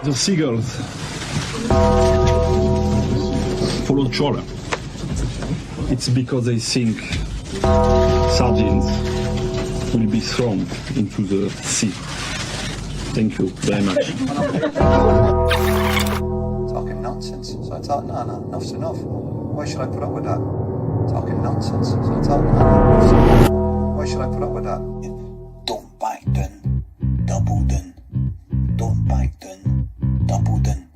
The seagulls follow trawler. It's because they think sardines will be thrown into the sea. Thank you very much. Talking nonsense. So I thought, no, enough's enough. Why should I put up with that? Talking nonsense. So I thought, no, enough's enough. Why should I put up with that? Don't back down, double down. Don't back down, double down.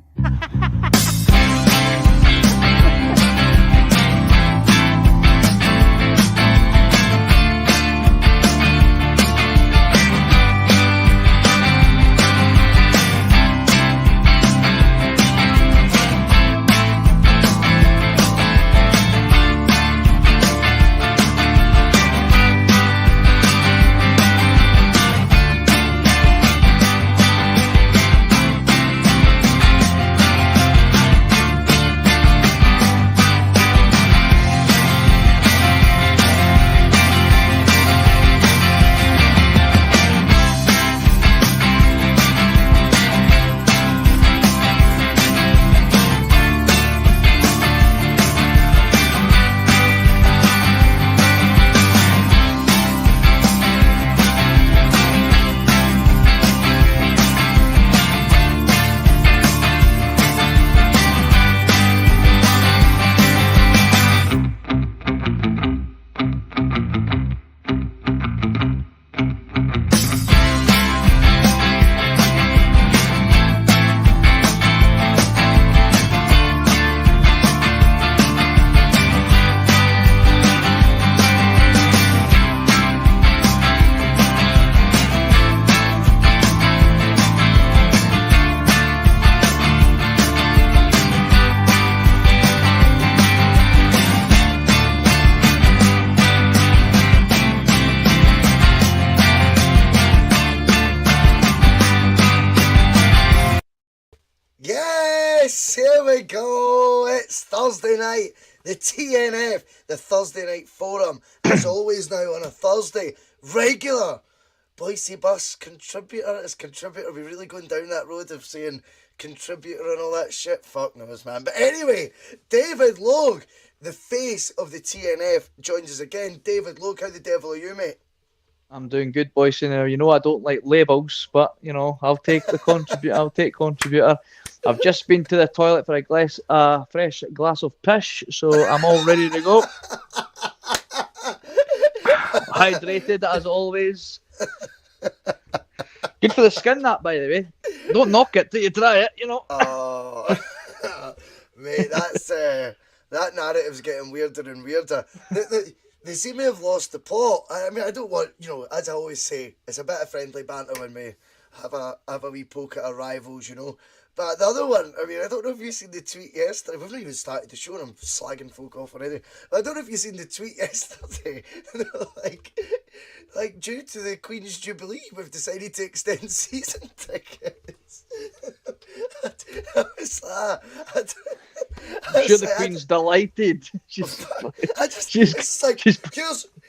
Here we go. It's Thursday night. The T.N.F, the Thursday Night Forum, as always now on a Thursday. Regular Bhoycie Bus contributor is contributor. Are we really going down that road of saying contributor and all that shit? Fuck knows, man. But anyway, David Logue, the face of the T.N.F, joins us again. David Logue, how the devil are you, mate? I'm doing good, Bhoycie. Now, you know I don't like labels, but, you know, I'll take the contributor. I'll take contributor. I've just been to the toilet for a fresh glass of pish, so I'm all ready to go. Hydrated, as always. Good for the skin, that, by the way. Don't knock it till you try it, you know. Oh, mate, that's that narrative's getting weirder and weirder. They seem to have lost the plot. I mean, I don't want, you know, as I always say, it's a bit of friendly banter when we have a wee poke at our rivals, you know. But the other one, I mean, I don't know if you've seen the tweet yesterday. We've not even started the show and I'm slagging folk off already. But I don't know if you've seen the tweet yesterday. like, due to the Queen's Jubilee, we've decided to extend season tickets. I was I'm sure the Queen's delighted.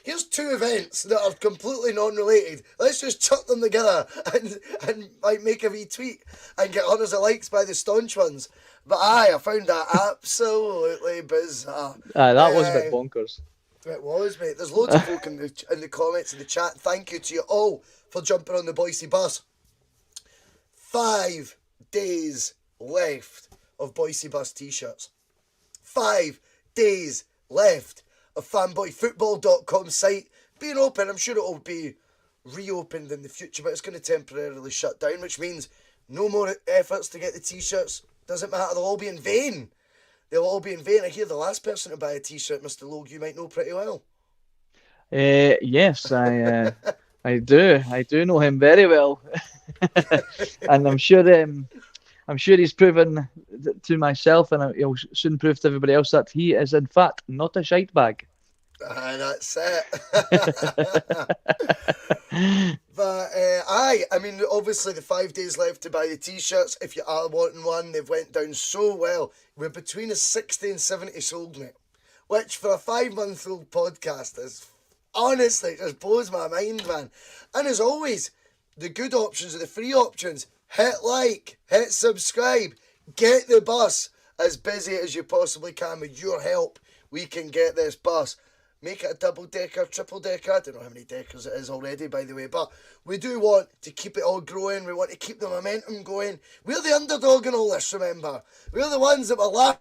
Here's two events that are completely non-related. Let's just chuck them together and like make a wee tweet and get hundreds of likes by the staunch ones. But I found that absolutely bizarre. That was a bit bonkers. It was, mate. There's loads of folk in the comments in the chat. Thank you to you all for jumping on the Bhoycie bus. 5 days left of Bhoycie bus t-shirts. 5 days left of fanboyfootball.com site being open. I'm sure it'll be reopened in the future, but it's going to temporarily shut down, which means no more efforts to get the t-shirts. Doesn't matter, they'll all be in vain. They'll all be in vain. I hear the last person to buy a t-shirt, Mr. Logue, you might know pretty well. Yes, I do. I do know him very well. And I'm sure he's proven to myself, and he'll soon prove to everybody else that he is, in fact, not a shite bag. That's it. But I mean, obviously the 5 days left to buy the t-shirts. If you are wanting one, they've went down so well. We're between a 60 and 70 sold, mate. Which for a 5-month-old podcast is honestly just blows my mind, man. And as always, the good options are the free options. hit like, hit subscribe, get the bus as busy as you possibly can. With your help, we can get this bus. Make it a double-decker, triple-decker. I don't know how many deckers it is already, by the way. But we do want to keep it all growing. We want to keep the momentum going. We're the underdog in all this, remember. We're the ones that were laughed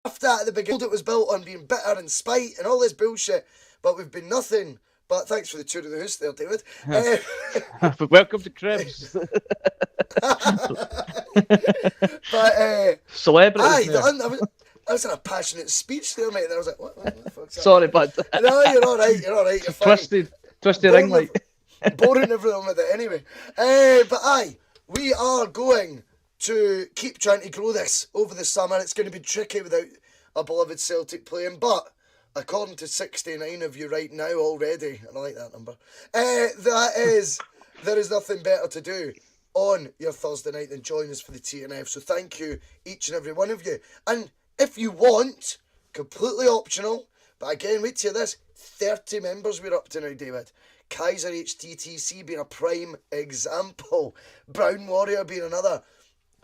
at the beginning. It was built on being bitter and spite and all this bullshit. But we've been nothing. But thanks for the tour of the house there, David. Welcome to Cribs. But celebrities. I was in a passionate speech there, mate. And I was like, what the fuck's that? Sorry, bud. No, you're all right. You're fine. Twisted ring light. Boring everyone with it anyway. But we are going to keep trying to grow this over the summer. It's going to be tricky without a beloved Celtic playing, but according to 69 of you right now already, and I like that number, there is nothing better to do on your Thursday night than join us for the T.N.F. So thank you, each and every one of you. And if you want, completely optional, but again, wait till this, 30 members we're up to now, David. Kaiser HTTC being a prime example. Brown Warrior being another.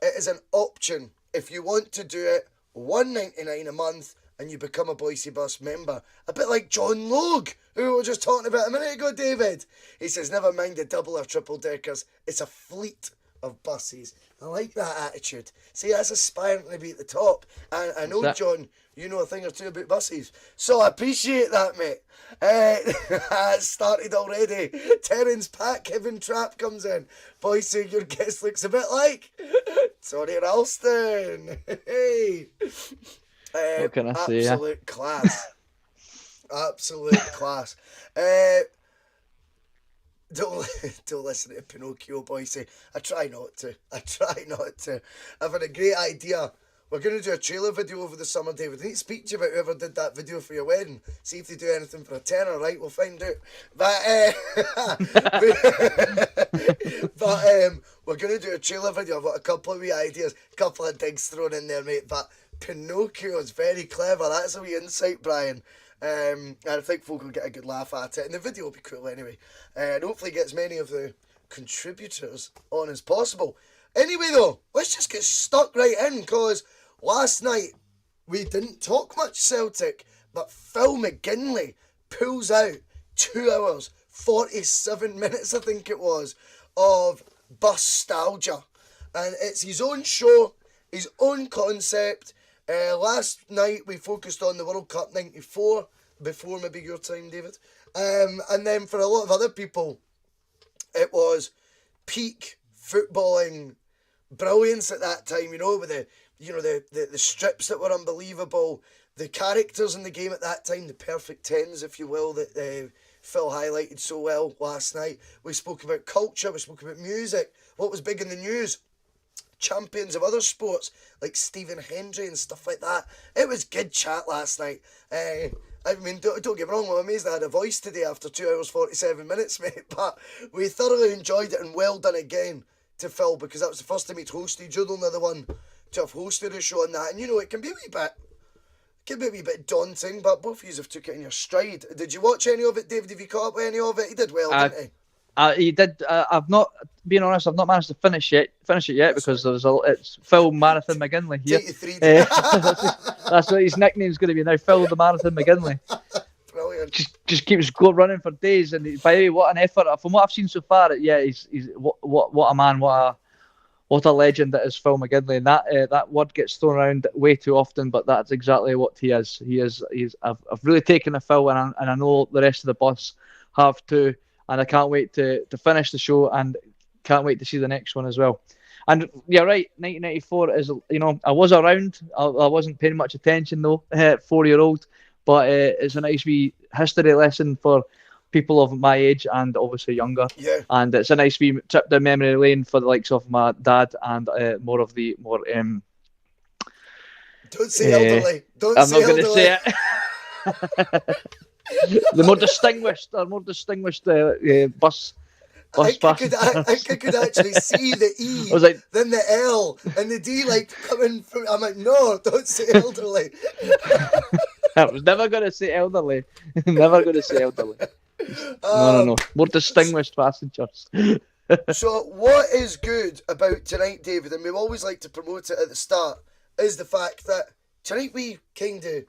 It is an option. If you want to do it, $1.99 a month, and you become a Bhoycie Bus member. A bit like John Logue, who we were just talking about a minute ago, David. He says, never mind the double or triple deckers. It's a fleet of buses. I like that attitude. See, that's aspiring to be at the top. And I know, John, you know a thing or two about buses. So I appreciate that, mate. It started already. Terence Pack, Kevin Trapp comes in. Bhoycie, your guest looks a bit like Tony Ralston. Hey. What can I say? Absolute class. Absolute class. Don't listen to Pinocchio, Bhoycie. I try not to. I've had a great idea. We're going to do a trailer video over the summer, David. I need to speak to you about whoever did that video for your wedding. See if they do anything for a tenner, right? We'll find out. But we're going to do a trailer video. I've got a couple of wee ideas, a couple of digs thrown in there, mate. But Pinocchio is very clever. That's a wee insight, Brian. And I think folk will get a good laugh at it. And the video will be cool anyway. And hopefully get as many of the contributors on as possible. Anyway, though, let's just get stuck right in, because last night we didn't talk much Celtic, but Phil McGinley pulls out 2 hours, 47 minutes, I think it was, of Bustalgia. And it's his own show, his own concept. Last night we focused on the World Cup 94, before maybe your time, David. And then for a lot of other people, it was peak footballing brilliance at that time, you know, with the strips that were unbelievable, the characters in the game at that time, the perfect tens, if you will, that Phil highlighted so well last night. We spoke about culture, we spoke about music, what was big in the news, champions of other sports like Stephen Hendry and stuff like that. It was good chat last night. I mean, don't get me wrong, I'm amazed I had a voice today after 2 hours 47 minutes, mate, but we thoroughly enjoyed it, and well done again to Phil, because that was the first time he'd hosted. You're the only other one to have hosted a show on that, and you know, it can be a wee bit daunting, but both of you have took it in your stride. Did you watch any of it, David? Have you caught up with any of it? He did well, didn't he? He did. I've not, being honest, I've not managed to finish it yet, because it's Phil Marathon McGinley here. That's what his nickname's going to be now, Phil the Marathon McGinley. Brilliant. Just keeps running for days, and by the way, what an effort! From what I've seen so far, he's what a man, what a legend that is Phil McGinley, and that word gets thrown around way too often, but that's exactly what he is. I've really taken a Phil, and I know the rest of the bus have too. And I can't wait to finish the show, and can't wait to see the next one as well. And you're right, 1994 is, you know, I was around. I wasn't paying much attention though, 4-year-old. But it's a nice wee history lesson for people of my age and obviously younger. Yeah. And it's a nice wee trip down memory lane for the likes of my dad and more. Don't say elderly. I'm not going to say it. The more distinguished bus. I think I could actually see the E, then the L, and the D like coming from. I'm like, no, don't say elderly. I was never going to say elderly. Never going to say elderly. No. More distinguished passengers. So what is good about tonight, David, and we always like to promote it at the start, is the fact that tonight we kind of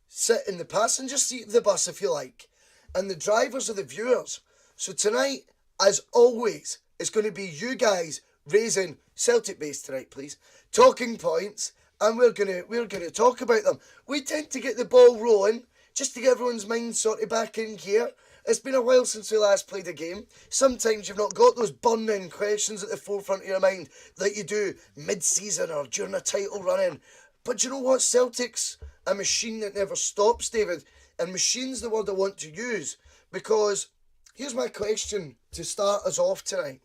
sit in the passenger seat of the bus, if you like, and the drivers are the viewers. So tonight, as always, it's going to be you guys raising Celtic base tonight, please, talking points, and we're gonna talk about them. We tend to get the ball rolling just to get everyone's mind sort of back in gear. It's been a while since we last played a game. Sometimes you've not got those burning questions at the forefront of your mind like you do mid-season or during a title run-in. But you know what? Celtic's a machine that never stops, David. And machine's the word I want to use. Because here's my question to start us off tonight.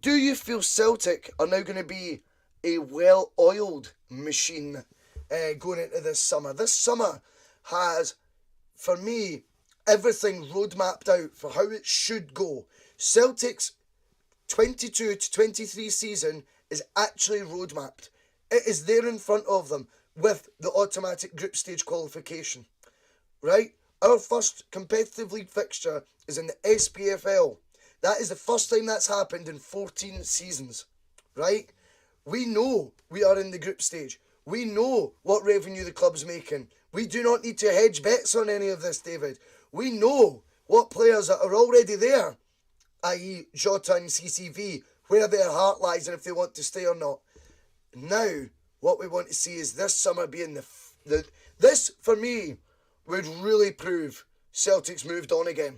Do you feel Celtic are now going to be a well-oiled machine going into this summer? This summer has, for me, everything roadmapped out for how it should go. Celtic's 22 to 23 season is actually roadmapped. It is there in front of them with the automatic group stage qualification. Right? Our first competitive league fixture is in the SPFL. That is the first time that's happened in 14 seasons. Right? We know we are in the group stage. We know what revenue the club's making. We do not need to hedge bets on any of this, David. We know what players that are already there, i.e. Jota and CCV, where their heart lies and if they want to stay or not. Now, what we want to see is this summer being this, for me, would really prove Celtic's moved on again.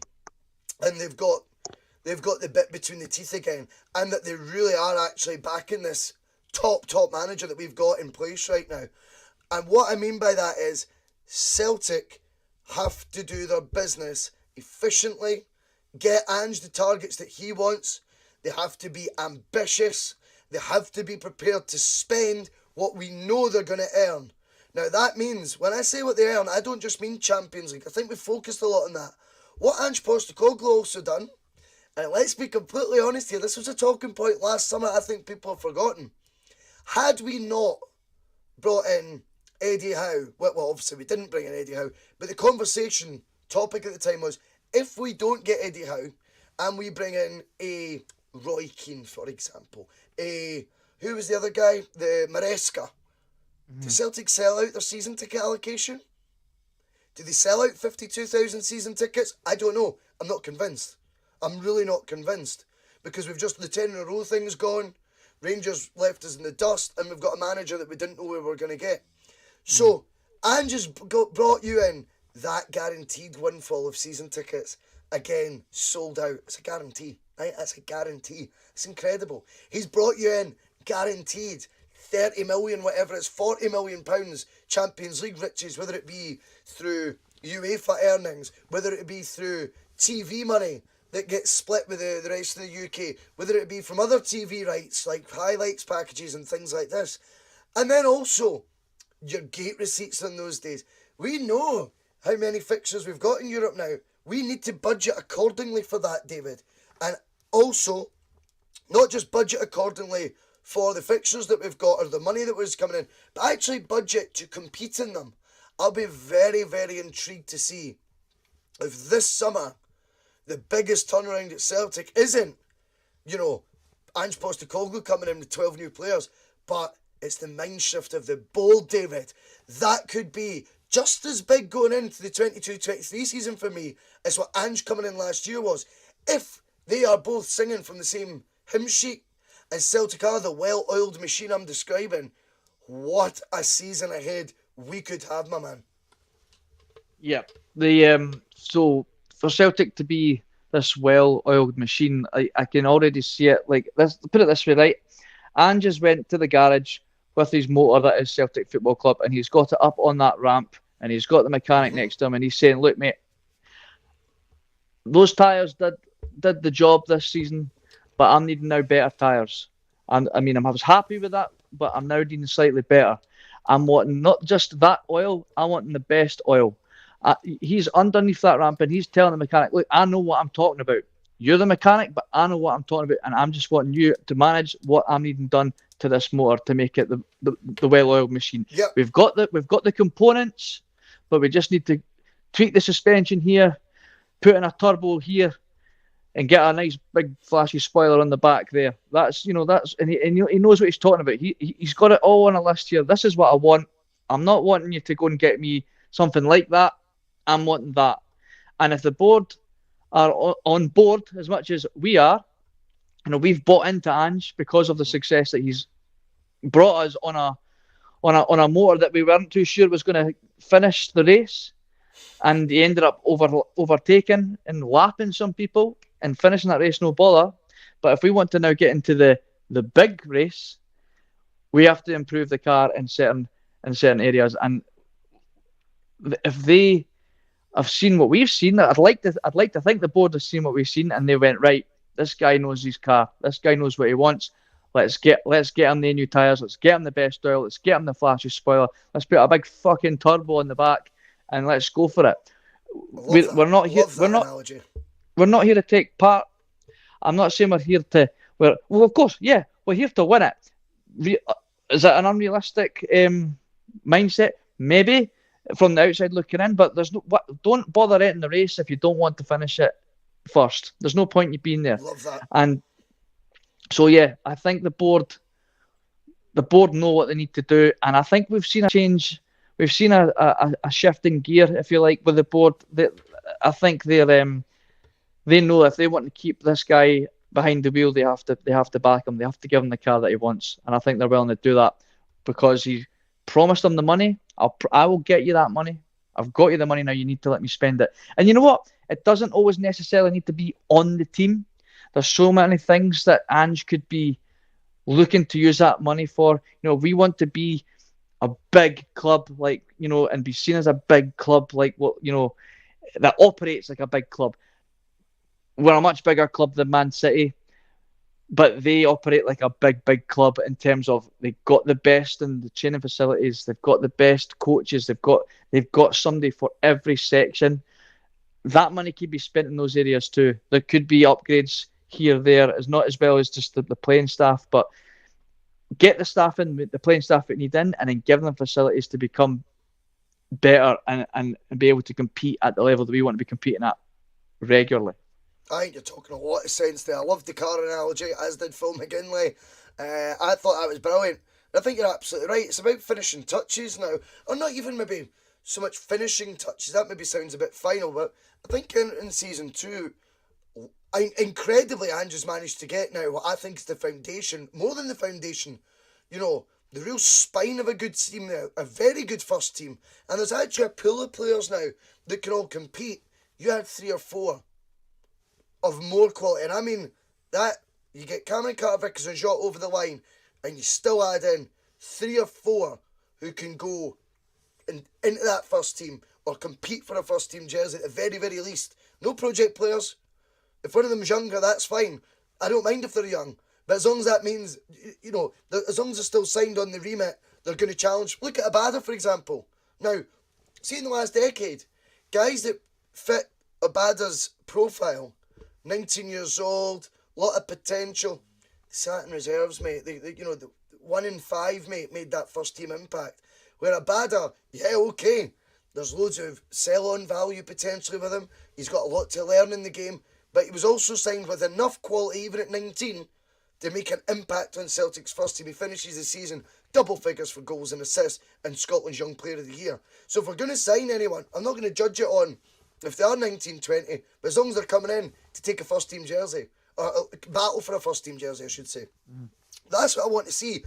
And they've got the bit between the teeth again. And that they really are actually backing this top manager that we've got in place right now. And what I mean by that is Celtic have to do their business efficiently, get Ange the targets that he wants. They have to be ambitious. They have to be prepared to spend what we know they're going to earn. Now that means, when I say what they earn, I don't just mean Champions League. I think we focused a lot on that. What Ange Postecoglou also done, and let's be completely honest here, this was a talking point last summer I think people have forgotten. Had we not brought in Eddie Howe, well obviously we didn't bring in Eddie Howe, but the conversation topic at the time was, if we don't get Eddie Howe and we bring in a Roy Keane, for example, who was the other guy? The Maresca. Did Celtic sell out their season ticket allocation? Did they sell out 52,000 season tickets? I don't know. I'm not convinced. I'm really not convinced. Because we've just, the 10 in a row thing's gone, Rangers left us in the dust, and we've got a manager that we didn't know where we were going to get. So, Ange has brought you in that guaranteed windfall of season tickets. Again, sold out. It's a guarantee, right? That's a guarantee. It's incredible. He's brought you in guaranteed 30 million, whatever it's, 40 million pounds Champions League riches, whether it be through UEFA earnings, whether it be through TV money that gets split with the rest of the UK, whether it be from other TV rights like highlights packages and things like this. And then also your gate receipts in those days. We know how many fixtures we've got in Europe now. We need to budget accordingly for that, David. And also, not just budget accordingly for the fixtures that we've got or the money that was coming in, but actually budget to compete in them. I'll be very, very intrigued to see if this summer the biggest turnaround at Celtic isn't, Ange Postecoglou coming in with 12 new players, but it's the mind shift of the bold, David. That could be just as big going into the 22-23 season for me as what Ange coming in last year was. If they are both singing from the same hymn sheet and Celtic are the well-oiled machine I'm describing, what a season ahead we could have, my man. Yeah. So for Celtic to be this well-oiled machine, I can already see it like this. Put it this way, right? Ange just went to the garage with his motor that is Celtic Football Club, and he's got it up on that ramp, and he's got the mechanic next to him, and he's saying, "Look, mate, those tyres did the job this season, but I'm needing now better tyres." And I mean, I was happy with that, but I'm now needing slightly better. I'm wanting not just that oil, I'm wanting the best oil. He's underneath that ramp and he's telling the mechanic, "Look, I know what I'm talking about. You're the mechanic, but I know what I'm talking about, and I'm just wanting you to manage what I'm needing done to this motor to make it the well-oiled machine." Yep. We've got the components, but we just need to tweak the suspension here, put in a turbo here, and get a nice big flashy spoiler on the back there. That's and he knows what he's talking about. He's got it all on a list here. This is what I want. I'm not wanting you to go and get me something like that. I'm wanting that. And if the board are on board as much as we are, we've bought into Ange because of the success that he's brought us on a motor that we weren't too sure was going to finish the race, and he ended up overtaking and lapping some people and finishing that race no bother. But if we want to now get into the big race, we have to improve the car in certain areas. And if they have seen what we've seen, I'd like to think the board has seen what we've seen, and they went, right, this guy knows his car. This guy knows what he wants. Let's get him the new tyres. Let's get him the best oil. Let's get him the flashy spoiler. Let's put a big fucking turbo in the back and let's go for it. We're not here. We're not here to take part. I'm not saying we're here to. Well, of course, yeah, we're here to win it. Is it an unrealistic mindset? Maybe from the outside looking in, but don't bother entering the race if you don't want to finish it first. There's no point in you being there. Love that. And so yeah, I think the board know what they need to do, and I think we've seen a change. We've seen a shift in gear, if you like, with the board. I think they know if they want to keep this guy behind the wheel, they have to back him. They have to give him the car that he wants, and I think they're willing to do that because he promised them the money. I will get you that money. I've got you the money now. You need to let me spend it. And you know what? It doesn't always necessarily need to be on the team. There's so many things that Ange could be looking to use that money for. We want to be a big club, and be seen as a big club, that operates like a big club. We're a much bigger club than Man City, but they operate like a big club in terms of they've got the best in the training facilities. They've got the best coaches. They've got somebody for every section. That money could be spent in those areas too. There could be upgrades here, there. It's not as well as just the playing staff, but get the staff in, the playing staff that need in, and then give them facilities to become better and be able to compete at the level that we want to be competing at regularly. I think you're talking a lot of sense there. I loved the car analogy, as did Phil McGinley. I thought that was brilliant. I think you're absolutely right. It's about finishing touches now, or not even maybe so much finishing touches. That maybe sounds a bit final, but I think in season 2, incredibly, Ange has managed to get now what I think is the foundation, more than the foundation, the real spine of a good team now, a very good first team. And there's actually a pool of players now that can all compete. You had 3 or 4 of more quality. And I mean, that you get Cameron Carter-Vickers and Jot over the line, and you still add in 3 or 4 who can go into that first team or compete for a first team jersey at the very, very least. No project players. If one of them's younger, that's fine. I don't mind if they're young. But as long as that means, as long as they're still signed on the remit, they're going to challenge. Look at Abada, for example. Now, see in the last decade, guys that fit Abada's profile, 19 years old, lot of potential, sat in reserves, mate. The 1 in 5, mate, made that first team impact. Where Abada, yeah, okay, there's loads of sell-on value potentially with him. He's got a lot to learn in the game. But he was also signed with enough quality, even at 19, to make an impact on Celtic's first team. He finishes the season double figures for goals and assists and Scotland's Young Player of the Year. So if we're going to sign anyone, I'm not going to judge it on if they are 19, 20, but as long as they're coming in to take a first team jersey, or battle for a first team jersey, I should say. That's what I want to see.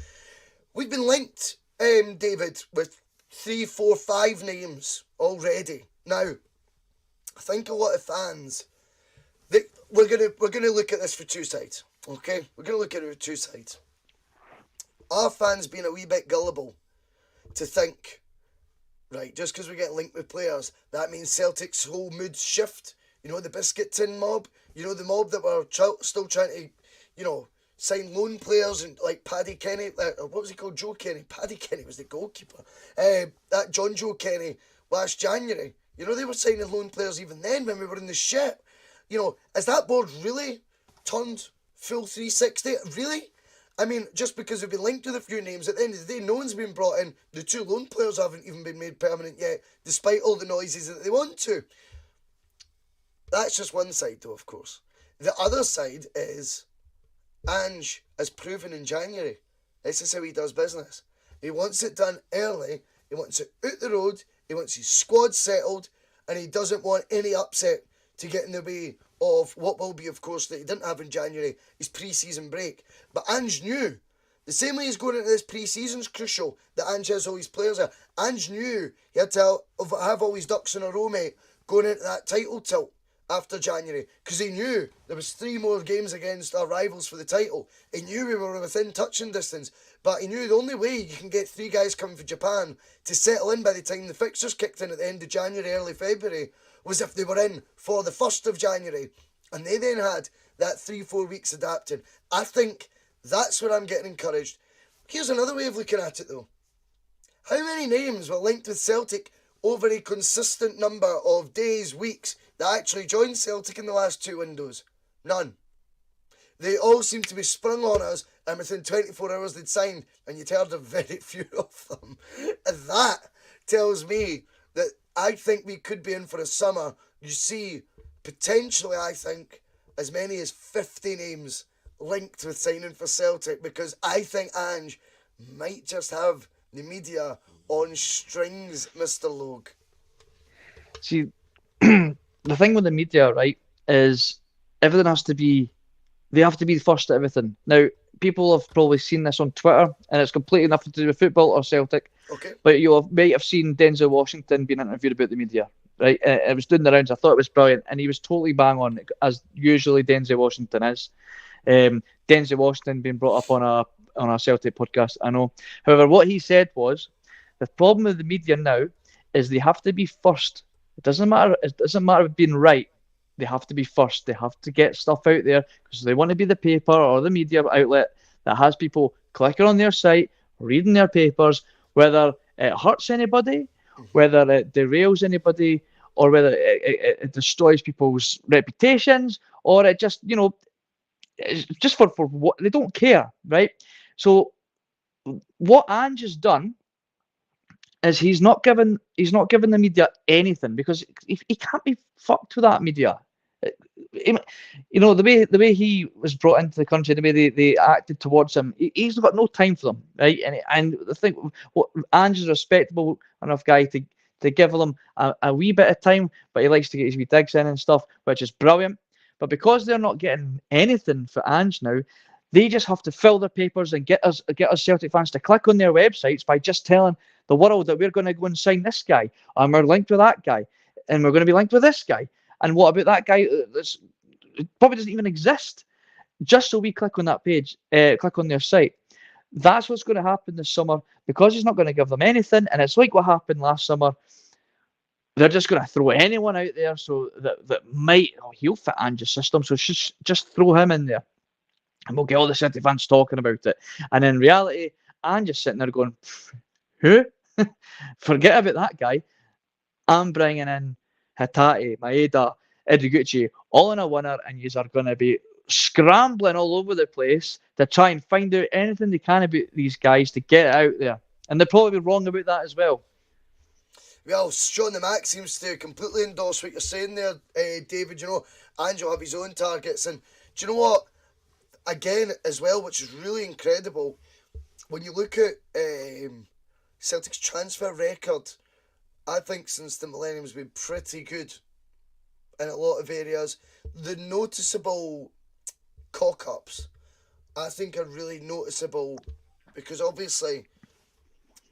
We've been linked, David, with 3, 4, 5 names already. Now, I think a lot of fans... We're gonna look at this for 2 sides, okay? We're gonna look at it with 2 sides. Are fans being a wee bit gullible to think, right, just because we get linked with players, that means Celtic's whole mood shift? The biscuit tin mob? The mob that were still trying to, sign loan players and like Paddy Kenny, or what was he called? Joe Kenny. Paddy Kenny was the goalkeeper. That John Joe Kenny last January. They were signing loan players even then when we were in the shit. Has that board really turned full 360? Really? I mean, just because we've been linked with a few names, at the end of the day, no one's been brought in. The 2 loan players haven't even been made permanent yet, despite all the noises that they want to. That's just one side, though, of course. The other side is Ange has proven in January. This is how he does business. He wants it done early. He wants it out the road. He wants his squad settled. And he doesn't want any upset to get in the way of what will be, of course, that he didn't have in January, his pre-season break. But Ange knew, the same way he's going into this pre-season's crucial, that Ange has all his players there. Ange knew he had to have all his ducks in a row, mate, going into that title tilt after January, because he knew there was 3 more games against our rivals for the title. He knew we were within touching distance, but he knew the only way you can get 3 guys coming from Japan to settle in by the time the fixtures kicked in at the end of January, early February, was if they were in for the 1st of January, and they then had that 3-4 weeks adapting. I think that's where I'm getting encouraged. Here's another way of looking at it though. How many names were linked with Celtic over a consistent number of days, weeks, that actually joined Celtic in the last 2 windows? None. They all seem to be sprung on us, and within 24 hours they'd signed, and you'd heard of very few of them. And that tells me that I think we could be in for a summer. You see, potentially, I think, as many as 50 names linked with signing for Celtic, because I think Ange might just have the media on strings, Mr. Logue. See, the thing with the media, right, is everything has to be, they have to be first at everything. Now, people have probably seen this on Twitter, and it's completely nothing to do with football or Celtic. Okay. But you might have seen Denzel Washington being interviewed about the media, right? It was doing the rounds. I thought it was brilliant, and he was totally bang on, as usually Denzel Washington is. Denzel Washington being brought up on a Celtic podcast, I know. However, what he said was, the problem with the media now is they have to be first. It doesn't matter about being right. They have to be first. They have to get stuff out there because they want to be the paper or the media outlet that has people clicking on their site, reading their papers, whether it hurts anybody, whether it derails anybody, or whether it destroys people's reputations, or it just, it's just for what they don't care, right? So what Ange has done is he's not given the media anything, because he can't be fucked with that media. The way he was brought into the country, the way they acted towards him, he's got no time for them, right? And the thing, what Ange is a respectable enough guy to give them a wee bit of time, but he likes to get his wee digs in and stuff, which is brilliant. But because they're not getting anything for Ange now, they just have to fill their papers and get us Celtic fans to click on their websites by just telling the world that we're going to go and sign this guy, and we're linked with that guy, and we're going to be linked with this guy. And what about that guy that probably doesn't even exist? Just so we click on that page, click on their site. That's what's going to happen this summer, because he's not going to give them anything. And it's like what happened last summer. They're just going to throw anyone out there so that might, he'll fit Ange's system. So just throw him in there, and we'll get all the City fans talking about it. And in reality, Ange's sitting there going, who? Forget about that guy. I'm bringing in Hatate, Maeda, Ideguchi, all in a winner, and yous are going to be scrambling all over the place to try and find out anything they can about these guys to get it out there. And they'll probably be wrong about that as well. Well, Sean the Mac seems to completely endorse what you're saying there, David. Ange will have his own targets. And do you know what? Again, as well, which is really incredible, when you look at Celtic's transfer record, I think since the millennium has been pretty good in a lot of areas. The noticeable cock-ups, I think, are really noticeable, because obviously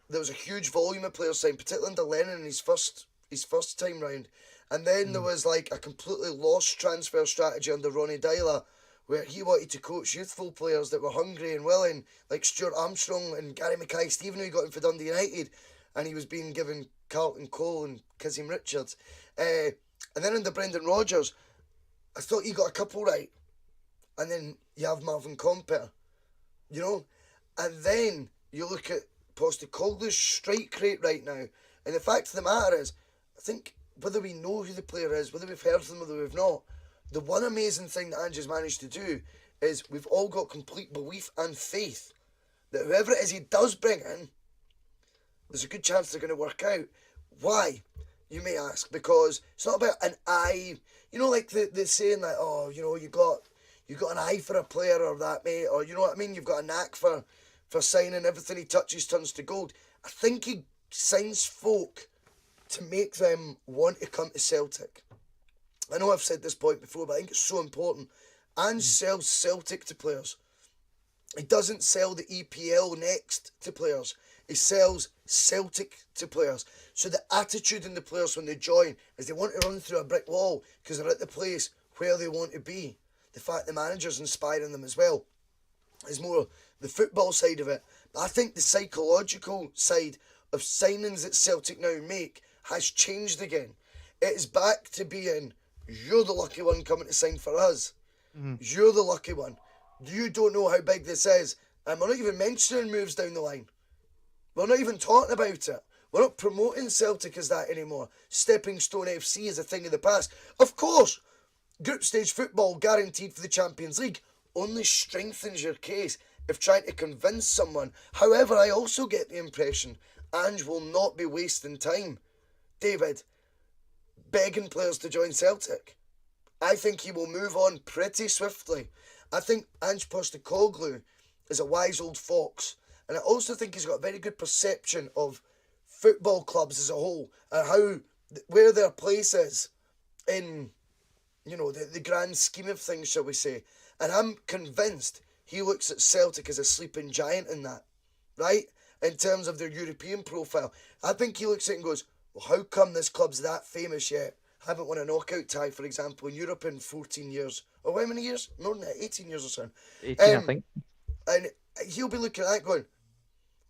there was a huge volume of players signed, particularly under Lennon in his first time round. And then there was like a completely lost transfer strategy under Ronnie Dyla, where he wanted to coach youthful players that were hungry and willing, like Stuart Armstrong and Gary Mackay-Steven, who got him for Dundee United, and he was being given Carlton Cole and Kazim Richards. And then under Brendan Rodgers, I thought he got a couple right. And then you have Marvin Compper, And then you look at Postecoglou's strike rate right now. And the fact of the matter is, I think whether we know who the player is, whether we've heard of them, whether we've not, the one amazing thing that Ange has managed to do is we've all got complete belief and faith that whoever it is he does bring in, there's a good chance they're going to work out. Why? you may ask, because it's not about an eye. You know, like the saying that, oh, you know, you got an eye for a player or that, mate, or you know what I mean. You've got a knack for signing. Everything he touches turns to gold. I think he signs folk to make them want to come to Celtic. I know I've said this point before, but I think it's so important. Ange sells Celtic to players. He doesn't sell the EPL next to players. He sells Celtic to players. So the attitude in the players when they join is they want to run through a brick wall because they're at the place where they want to be. The fact the manager's inspiring them as well is more the football side of it. But I think the psychological side of signings that Celtic now make has changed again. It is back to being, you're the lucky one coming to sign for us. You're the lucky one. You don't know how big this is. And we're not even mentioning moves down the line. We're not even talking about it. We're not promoting Celtic as that anymore. Stepping Stone FC is a thing of the past. Of course, group stage football guaranteed for the Champions League only strengthens your case if trying to convince someone. However, I also get the impression Ange will not be wasting time, David, begging players to join Celtic. I think he will move on pretty swiftly. I think Ange Postecoglou is a wise old fox, and I also think he's got a very good perception of football clubs as a whole and where their place is in, you know, the grand scheme of things, shall we say. And I'm convinced he looks at Celtic as a sleeping giant in that, right? In terms of their European profile. I think he looks at it and goes, well, how come this club's that famous yet? Haven't won a knockout tie, for example, in Europe in 14 years. Or how many years? More than that, 18 years or so. 18, I think. And he'll be looking at that going,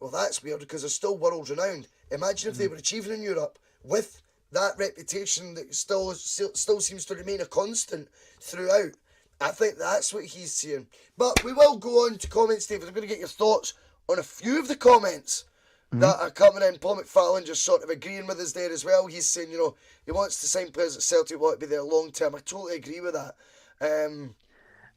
well, that's weird because they're still world renowned. Imagine if they were achieving in Europe with that reputation that still seems to remain a constant throughout. I think that's what he's seeing. But we will go on to comments, David. I'm going to get your thoughts on a few of the comments that are coming in. Paul McFarlane just sort of agreeing with us there as well. He's saying, you know, he wants to sign players at Celtic, want to be there long term. I totally agree with that.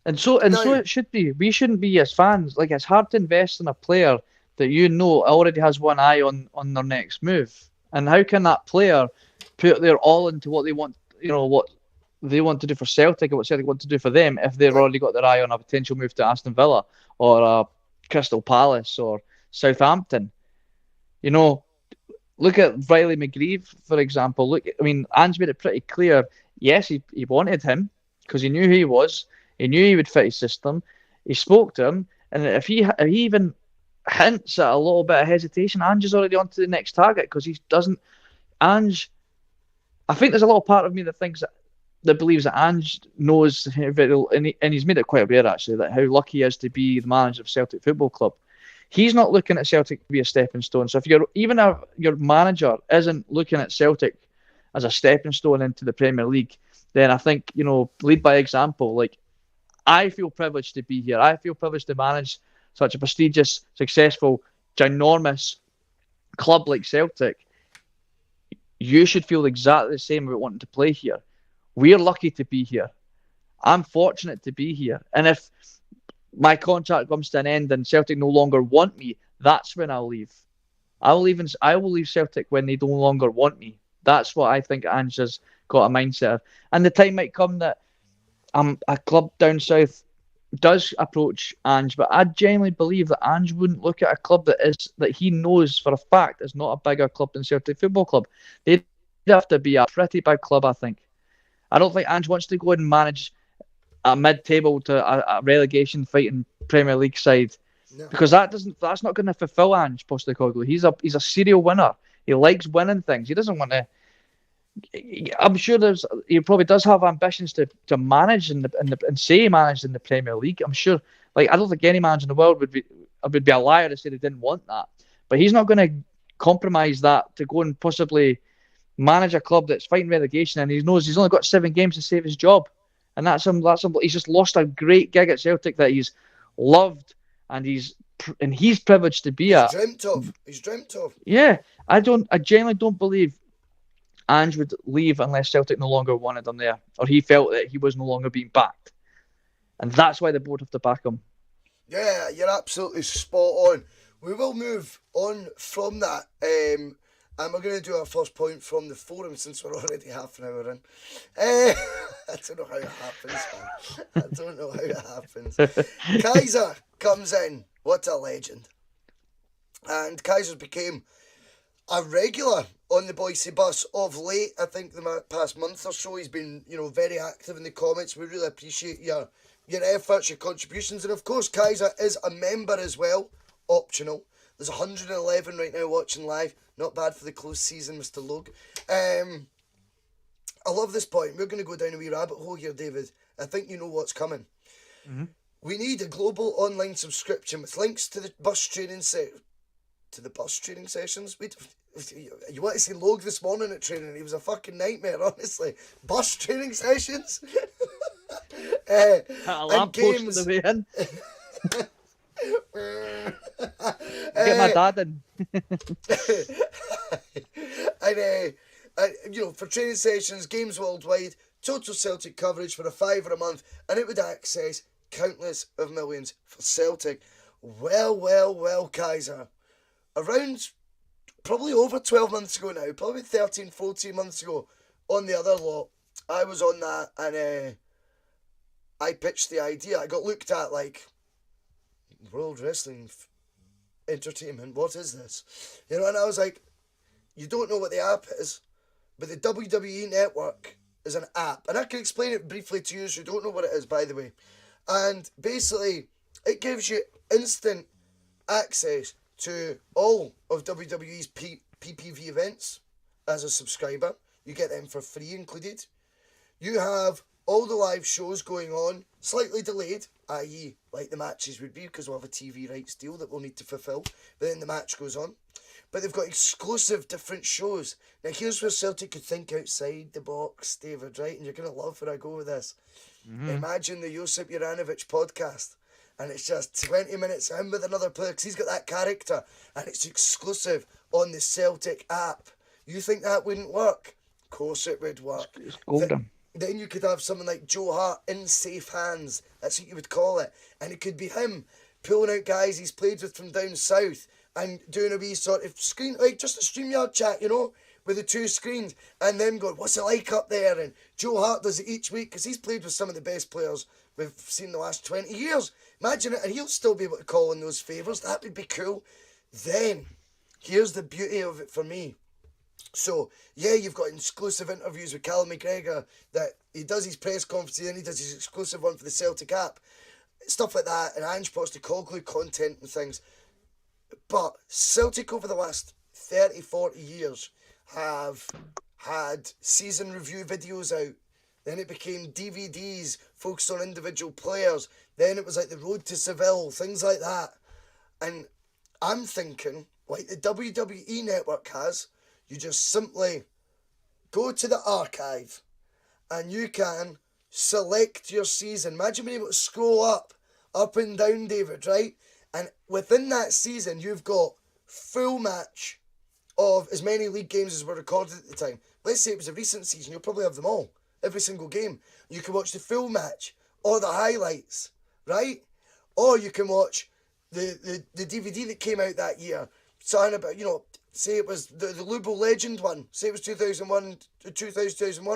And so it should be. We shouldn't be as fans. Like, it's hard to invest in a player that you know already has one eye on their next move. And how can that player put their all into what they want, you know, what they want to do for Celtic and what Celtic want to do for them if they've already got their eye on a potential move to Aston Villa or Crystal Palace or Southampton? You know, look at Riley McGreeve, for example. Ange made it pretty clear. Yes, he wanted him because he knew who he was. He knew he would fit his system. He spoke to him, and if he even hints at a little bit of hesitation, Ange is already on to the next target because he doesn't. Ange, I think there's a little part of me that thinks that believes that Ange knows, and he's made it quite aware actually, that how lucky he is to be the manager of Celtic Football Club. He's not looking at Celtic to be a stepping stone. So if your manager isn't looking at Celtic as a stepping stone into the Premier League, then I think, you know, lead by example. Like, I feel privileged to be here. I feel privileged to manage such a prestigious, successful, ginormous club like Celtic. You should feel exactly the same about wanting to play here. We're lucky to be here. I'm fortunate to be here. And if my contract comes to an end and Celtic no longer want me, that's when I'll leave. I will leave Celtic when they no longer want me. That's what I think Ange has got a mindset of. And the time might come that a club down south does approach Ange, but I genuinely believe that Ange wouldn't look at a club that he knows for a fact is not a bigger club than Celtic Football Club. They'd have to be a pretty big club, I think. I don't think Ange wants to go and manage a mid-table to a relegation fighting Premier League side, because that's not going to fulfil Ange Postecoglou. He's a serial winner. He likes winning things. He doesn't want to. I'm sure he probably does have ambitions to manage and say managed in the Premier League. I'm sure. Like, I don't think any manager in the world would be a liar to say they didn't want that. But he's not going to compromise that to go and possibly manage a club that's fighting relegation, and he knows he's only got 7 games to save his job. And that's him. He's just lost a great gig at Celtic that he's loved, and he's privileged to be at. He's dreamt of. Yeah, I genuinely don't believe Ange would leave unless Celtic no longer wanted him there, or he felt that he was no longer being backed, and that's why the board have to back him. Yeah, you're absolutely spot on. We will move on from that. And we're going to do our first point from the forum since we're already half an hour in. I don't know how it happens, man. I don't know how it happens. Kaiser comes in. What a legend. And Kaiser became a regular on the Bhoycie bus of late. I think the past month or so he's been, very active in the comments. We really appreciate your efforts, your contributions. And of course, Kaiser is a member as well, optional. There's 111 right now watching live. Not bad for the close season, Mr. Loge. I love this point. We're going to go down a wee rabbit hole here, David. I think you know what's coming. Mm-hmm. We need a global online subscription with links to the bus training sessions. You want to see Loge this morning at training? He was a fucking nightmare, honestly. Bus training sessions. At a lamppost on the way in. Get my dad in. And for training sessions, games worldwide, total Celtic coverage for a £5 a month, and it would access countless of millions for Celtic. Well, Kaiser. Around probably over 12 months ago now, probably 13, 14 months ago, on the other lot, I was on that and I pitched the idea. I got looked at like, World Wrestling Entertainment, what is this? And I was like, you don't know what the app is, but the WWE Network is an app. And I can explain it briefly to you, so you don't know what it is, by the way. And basically, it gives you instant access to all of WWE's PPV events as a subscriber. You get them for free included. You have all the live shows going on, slightly delayed, i.e. like the matches would be, because we'll have a TV rights deal that we'll need to fulfill, but then the match goes on. But they've got exclusive different shows. Now here's where Celtic could think outside the box, David, right? And you're going to love where I go with this. Mm-hmm. Imagine the Josip Juranovic podcast, and it's just 20 minutes him with another player, because he's got that character, and it's exclusive on the Celtic app. You think that wouldn't work? Of course it would work. It's golden. Then you could have someone like Joe Hart in safe hands. That's what you would call it. And it could be him pulling out guys he's played with from down south and doing a wee sort of screen, like just a StreamYard chat, with the two screens. And them going, what's it like up there? And Joe Hart does it each week because he's played with some of the best players we've seen the last 20 years. Imagine it. And he'll still be able to call in those favours. That would be cool. Then, here's the beauty of it for me. So, yeah, you've got exclusive interviews with Callum McGregor, that he does his press conference and he does his exclusive one for the Celtic app. Stuff like that, and Ange Postecoglou content and things. But Celtic over the last 30, 40 years have had season review videos out. Then it became DVDs focused on individual players. Then it was like the Road to Seville, things like that. And I'm thinking, like the WWE Network has, you just simply go to the archive and you can select your season. Imagine being able to scroll up and down, David, right? And within that season, you've got full match of as many league games as were recorded at the time. Let's say it was a recent season, you'll probably have them all, every single game. You can watch the full match or the highlights, right? Or you can watch the DVD that came out that year, talking about, say it was the Lubo Legend one, say it was 2001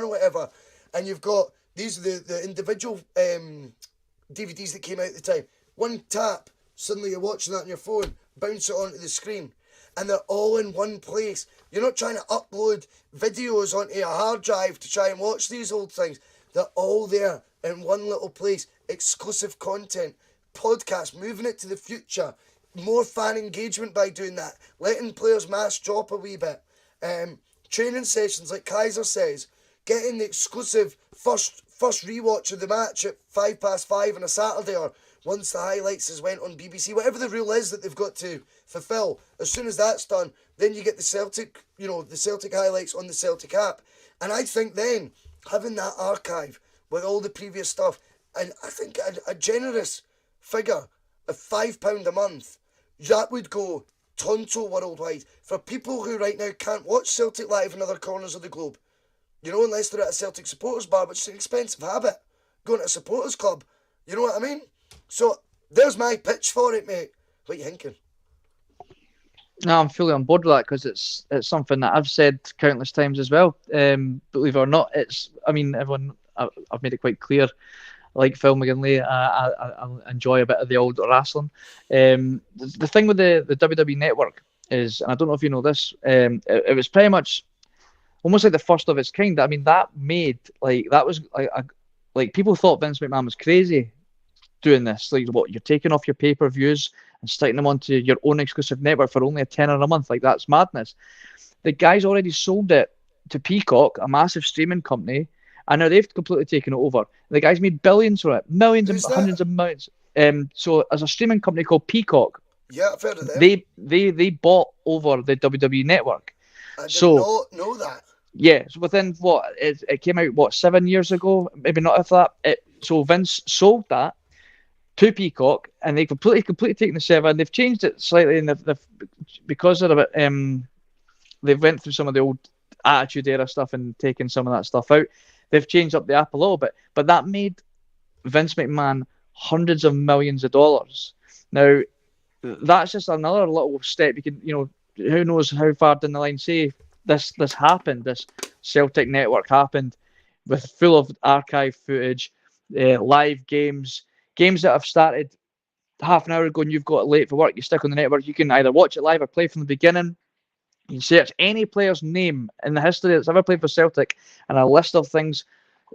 or whatever, and you've got, these are the individual DVDs that came out at the time. One tap, suddenly you're watching that on your phone, bounce it onto the screen, and they're all in one place. You're not trying to upload videos onto a hard drive to try and watch these old things. They're all there in one little place. Exclusive content, podcast, moving it to the future. More fan engagement by doing that, letting players mass drop a wee bit, training sessions like Kaiser says, getting the exclusive first rewatch of the match at 5:05 on a Saturday, or once the highlights has went on BBC, whatever the rule is that they've got to fulfill. As soon as that's done, then you get the Celtic, the Celtic highlights on the Celtic app. And I think then having that archive with all the previous stuff, and I think a generous figure of £5 a month, that would go tonto worldwide for people who right now can't watch Celtic live in other corners of the globe. Unless they're at a Celtic supporters bar, which is an expensive habit, going to a supporters club. You know what I mean? So there's my pitch for it, mate. What are you thinking? No, I'm fully on board with that because it's something that I've said countless times as well. Believe it or not, I mean, everyone. I've made it quite clear. I like Phil McGinley. I enjoy a bit of the old wrestling. The thing with the WWE Network is, and I don't know if you know this, it was pretty much almost like the first of its kind. I mean, that made that was like people thought Vince McMahon was crazy doing this. Like, what, you're taking off your pay-per-views and sticking them onto your own exclusive network for only a tenner a month? Like, that's madness. The guy's already sold it to Peacock, a massive streaming company, and now they've completely taken it over. The guy's made billions from it, millions and Who's that? hundreds of millions. So as a streaming company called Peacock, Yeah, I've heard of them. they bought over the WWE Network. I did So not know that. yeah, so within it came out 7 years ago, maybe not if that. So Vince sold that to Peacock, and they completely taken the server, and they've changed it slightly, and because they're a bit they've went through some of the old Attitude Era stuff and taken some of that stuff out. They've changed up the app a little bit, but that made Vince McMahon hundreds of millions of dollars. Now, that's just another little step. You can, who knows how far down the line, say this happened, this Celtic network happened, with full of archive footage, live games that have started half an hour ago, and you've got it late for work. You stick on the network. You can either watch it live or play from the beginning. You can search any player's name in the history that's ever played for Celtic, and a list of things,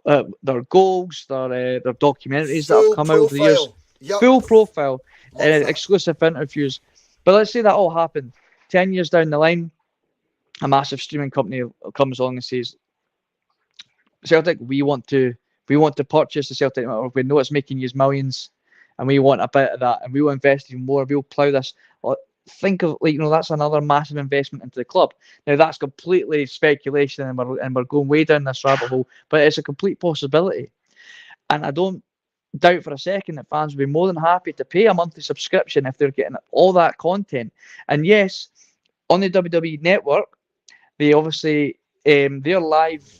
their goals, their documentaries that have come out over the years. Yep. Full profile, Love that. exclusive interviews. But let's say that all happened 10 years down the line. A massive streaming company comes along and says, Celtic, we want to purchase the Celtic network. We know it's making you millions, and we want a bit of that, and we will invest even more. We'll plough this. Think of, that's another massive investment into the club. Now, that's completely speculation, and we're going way down this rabbit hole, but it's a complete possibility. And I don't doubt for a second that fans would be more than happy to pay a monthly subscription if they're getting all that content. And yes, on the WWE Network, they obviously their live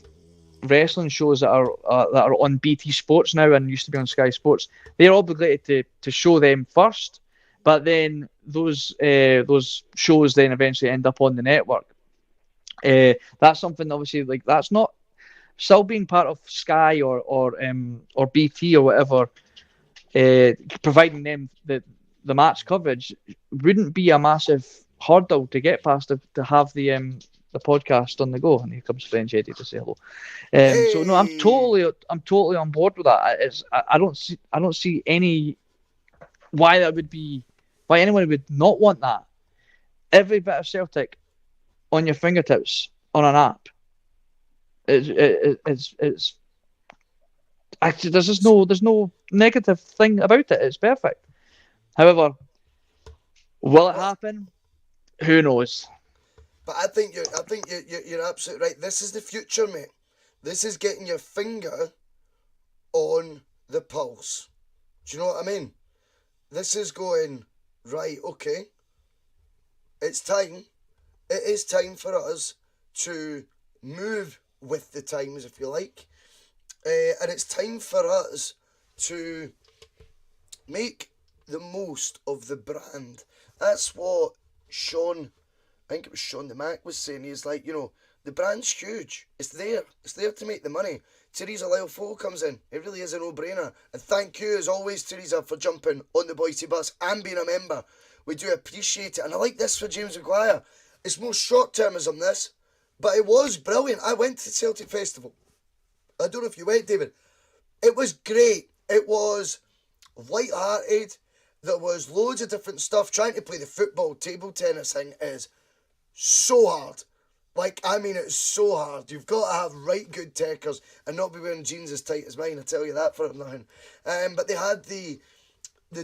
wrestling shows that are on BT Sports now and used to be on Sky Sports, they're obligated to show them first, but then those shows then eventually end up on the network. That's something, obviously, that's not still being part of Sky or BT or whatever, providing them the match coverage wouldn't be a massive hurdle to get past to have the podcast on the go. And here comes French Eddie to say hello. So no, I'm totally on board with that. I don't see any why anyone would not want that. Every bit of Celtic on your fingertips on an app. It's actually, there's no negative thing about it. It's perfect. However, will it happen? Who knows? But I think you're absolutely right. This is the future, mate. This is getting your finger on the pulse. Do you know what I mean? This is going, right, okay. It's time. It is time for us to move with the times, if you like. And it's time for us to make the most of the brand. That's what I think it was Sean the Mac was saying. He's like, the brand's huge. It's there. It's there to make the money. Teresa Lyle-Foe comes in. It really is a no-brainer. And thank you, as always, Teresa, for jumping on the Bhoycie bus and being a member. We do appreciate it. And I like this for James Maguire. It's more short-termism, this. But it was brilliant. I went to the Celtic Festival. I don't know if you went, David. It was great. It was light-hearted. There was loads of different stuff. Trying to play the football table tennis thing is so hard. It's so hard. You've got to have right good techers and not be wearing jeans as tight as mine, I tell you that for nothing. But they had the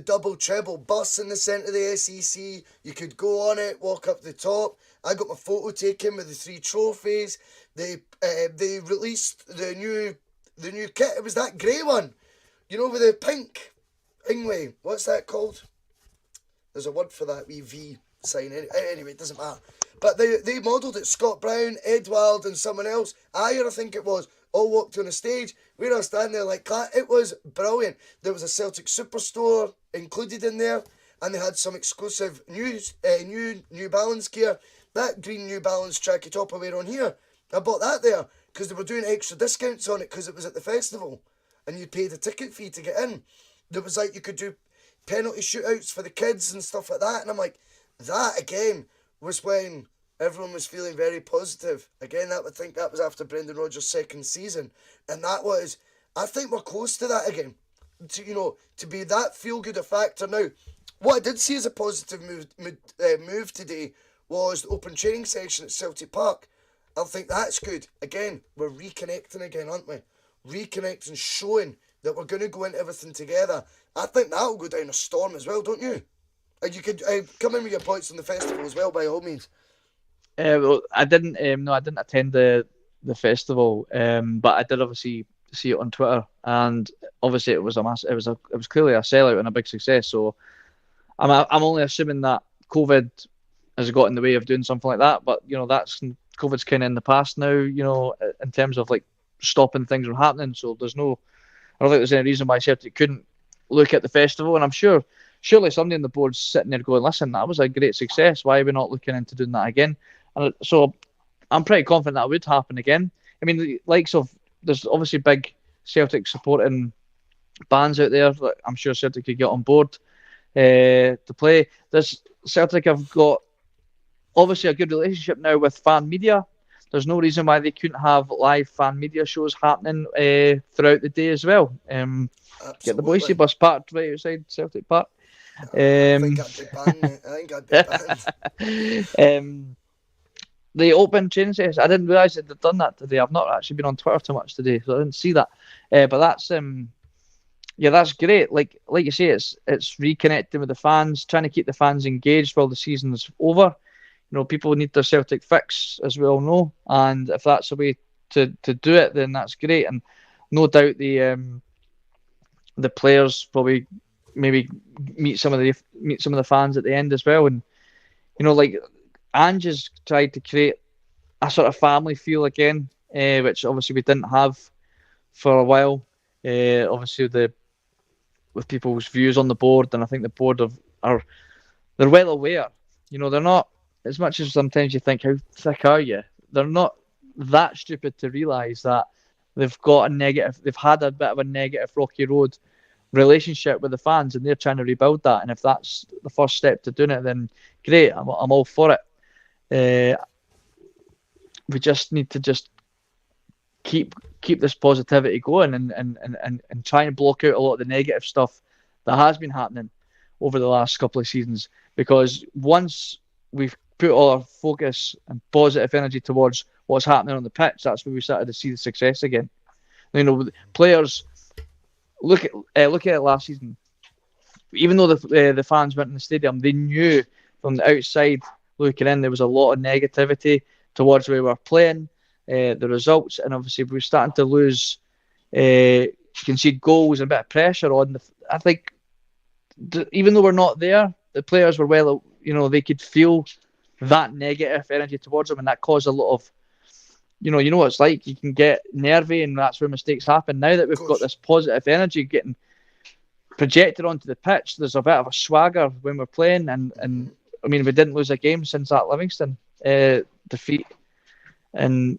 double treble bus in the centre of the SEC. You could go on it, walk up the top. I got my photo taken with the 3 trophies. They released the new kit. It was that grey one, with the pink Ingway. What's that called? There's a word for that wee V sign. Anyway, it doesn't matter. But they modelled it. Scott Brown, Edward, and someone else. I think it was. All walked on a stage. We were all standing there like that. It was brilliant. There was a Celtic Superstore included in there. and they had some exclusive New Balance gear. That green New Balance tracky top I wear on here, I bought that there because they were doing extra discounts on it because it was at the festival, and you paid a ticket fee to get in. There was like you could do penalty shootouts for the kids and stuff like that, and I'm like, that again was when everyone was feeling very positive. Again, I think that was after Brendan Rodgers' second season, and that was, I think we're close to that again. To be that feel good a factor now. What I did see as a positive move today was the open training session at Celtic Park. I think that's good. Again, we're reconnecting again, aren't we? Reconnecting, showing that we're going to go into everything together. I think that'll go down a storm as well, don't you? And you could come in with your points on the festival as well, by all means. Well, I didn't. No, I didn't attend the festival. But I did obviously see it on Twitter, and obviously it was clearly a sellout and a big success. So I'm only assuming that COVID has got in the way of doing something like that. But COVID's kind of in the past now. In terms of like stopping things from happening. So I don't think there's any reason why Celtic couldn't look at the festival. And I'm surely somebody on the board's sitting there going, listen, that was a great success. Why are we not looking into doing that again? And so I'm pretty confident that would happen again. I mean, the likes of, there's obviously big Celtic supporting bands out there that I'm sure Celtic could get on board to play. Celtic have got obviously a good relationship now with fan media. There's no reason why they couldn't have live fan media shows happening throughout the day as well. Get the Bhoycie bus parked right outside Celtic Park. I think I'd be banned. The open training session, I didn't realise that they'd done that today. I've not actually been on Twitter too much today, so I didn't see that. But that's great. Like you say, it's reconnecting with the fans, trying to keep the fans engaged while the season's over. People need their Celtic fix, as we all know, and if that's a way to do it, then that's great. And no doubt the players probably maybe meet some of the fans at the end as well. And like Ange has tried to create a sort of family feel again, which obviously we didn't have for a while. Obviously with people's views on the board, and I think the board they're well aware. They're not, as much as sometimes you think, how thick are you? They're not that stupid to realise that they've had a bit of a negative rocky road relationship with the fans, and they're trying to rebuild that. And if that's the first step to doing it, then great, I'm all for it. We just need to keep this positivity going and try and block out a lot of the negative stuff that has been happening over the last couple of seasons, because once we've put all our focus and positive energy towards what's happening on the pitch, that's where we started to see the success again. Players look at it last season. Even though the fans weren't in the stadium, they knew from the outside looking in there was a lot of negativity towards where we were playing, the results, and obviously we were starting to lose, concede goals and a bit of pressure on. I think even though we're not there, the players were they could feel that negative energy towards them, and that caused a lot of, what it's like. You can get nervy, and that's where mistakes happen. Now that we've got this positive energy getting projected onto the pitch, there's a bit of a swagger when we're playing, and I mean, we didn't lose a game since that Livingston defeat, and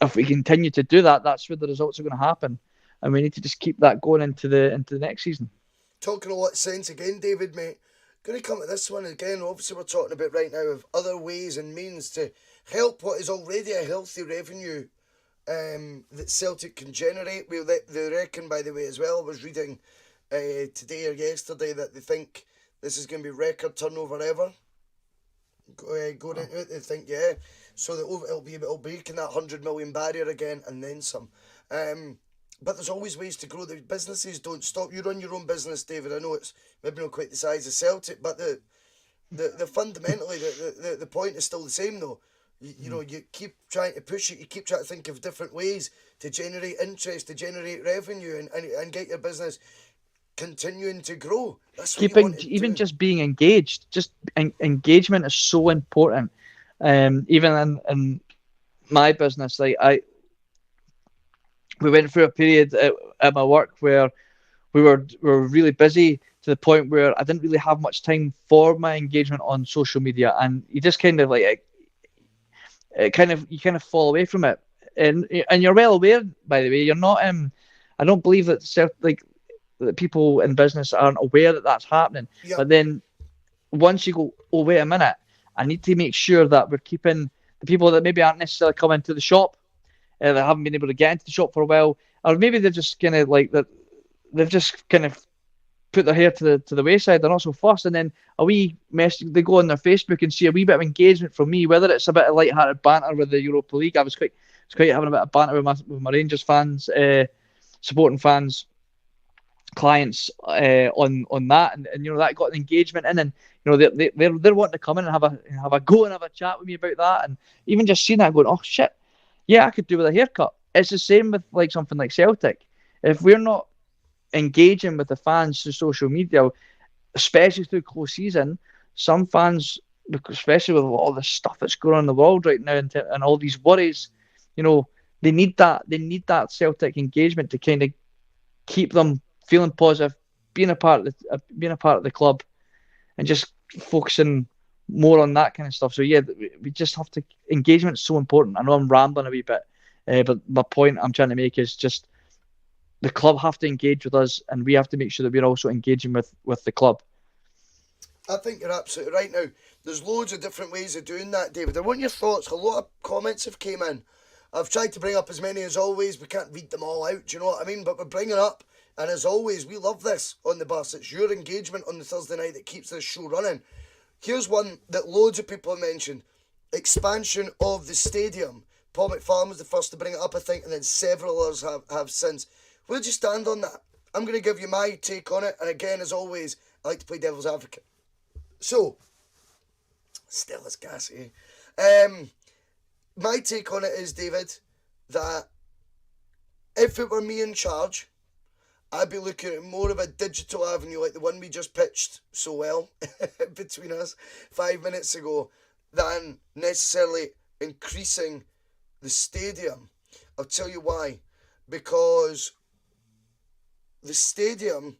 if we continue to do that, that's where the results are going to happen, and we need to just keep that going into the next season. Talking a lot of sense again, David, mate. Going to come to this one again. Obviously, we're talking about right now of other ways and means to help what is already a healthy revenue that Celtic can generate. They reckon, by the way, as well, I was reading today or yesterday that they think this is going to be record turnover ever. Going into it, they think, yeah. So it'll be breaking that 100 million barrier again, and then some. But there's always ways to grow. The businesses don't stop. You run your own business, David. I know it's maybe not quite the size of Celtic, but the fundamentally the point is still the same though. You keep trying to push it. You keep trying to think of different ways to generate interest, to generate revenue, and get your business continuing to grow. That's what just being engaged. Just engagement is so important. Even in my business, we went through a period at my work where we were really busy to the point where I didn't really have much time for my engagement on social media, and you just kind of like you kind of fall away from it, and you're well aware, by the way, you're not. I don't believe that that people in business aren't aware that that's happening. Yep. But then once you go, oh wait a minute, I need to make sure that we're keeping the people that maybe aren't necessarily coming to the shop, that haven't been able to get into the shop for a while, or maybe they're just kind of like that. They've just kind of put their hair to the wayside. They're not so fussed, and then a wee message. They go on their Facebook and see a wee bit of engagement from me, whether it's a bit of light-hearted banter with the Europa League. I was quite having a bit of banter with my Rangers fans, supporting fans, clients on that, and that got an engagement in, and they're wanting to come in and have a go and have a chat with me about that, and even just seeing that going, oh shit, yeah, I could do with a haircut. It's the same with like something like Celtic. If we're not engaging with the fans through social media, especially through close season, some fans, especially with all the stuff that's going on in the world right now and all these worries, they need that Celtic engagement to kind of keep them feeling positive, being a part of the club, and just focusing more on that kind of stuff. So yeah, we just have to. Engagement is so important. I know I'm rambling a wee bit, but my point I'm trying to make is just the club have to engage with us, and we have to make sure that we're also engaging with the club. I think you're absolutely right. Now, there's loads of different ways of doing that, David. I want your thoughts. A lot of comments have came in. I've tried to bring up as many as always. We can't read them all out, do you know what I mean? But we're bringing up, and as always, we love this on the bus. It's your engagement on the Thursday night that keeps this show running. Here's one that loads of people have mentioned. Expansion of the stadium. Paul McFarlane was the first to bring it up, I think, and then several others have since. Where do you stand on that? I'm going to give you my take on it, and again, as always, I like to play devil's advocate. So, still as gassy. My take on it is, David, that if it were me in charge, I'd be looking at more of a digital avenue like the one we just pitched so well between us 5 minutes ago than necessarily increasing the stadium. I'll tell you why. Because the stadium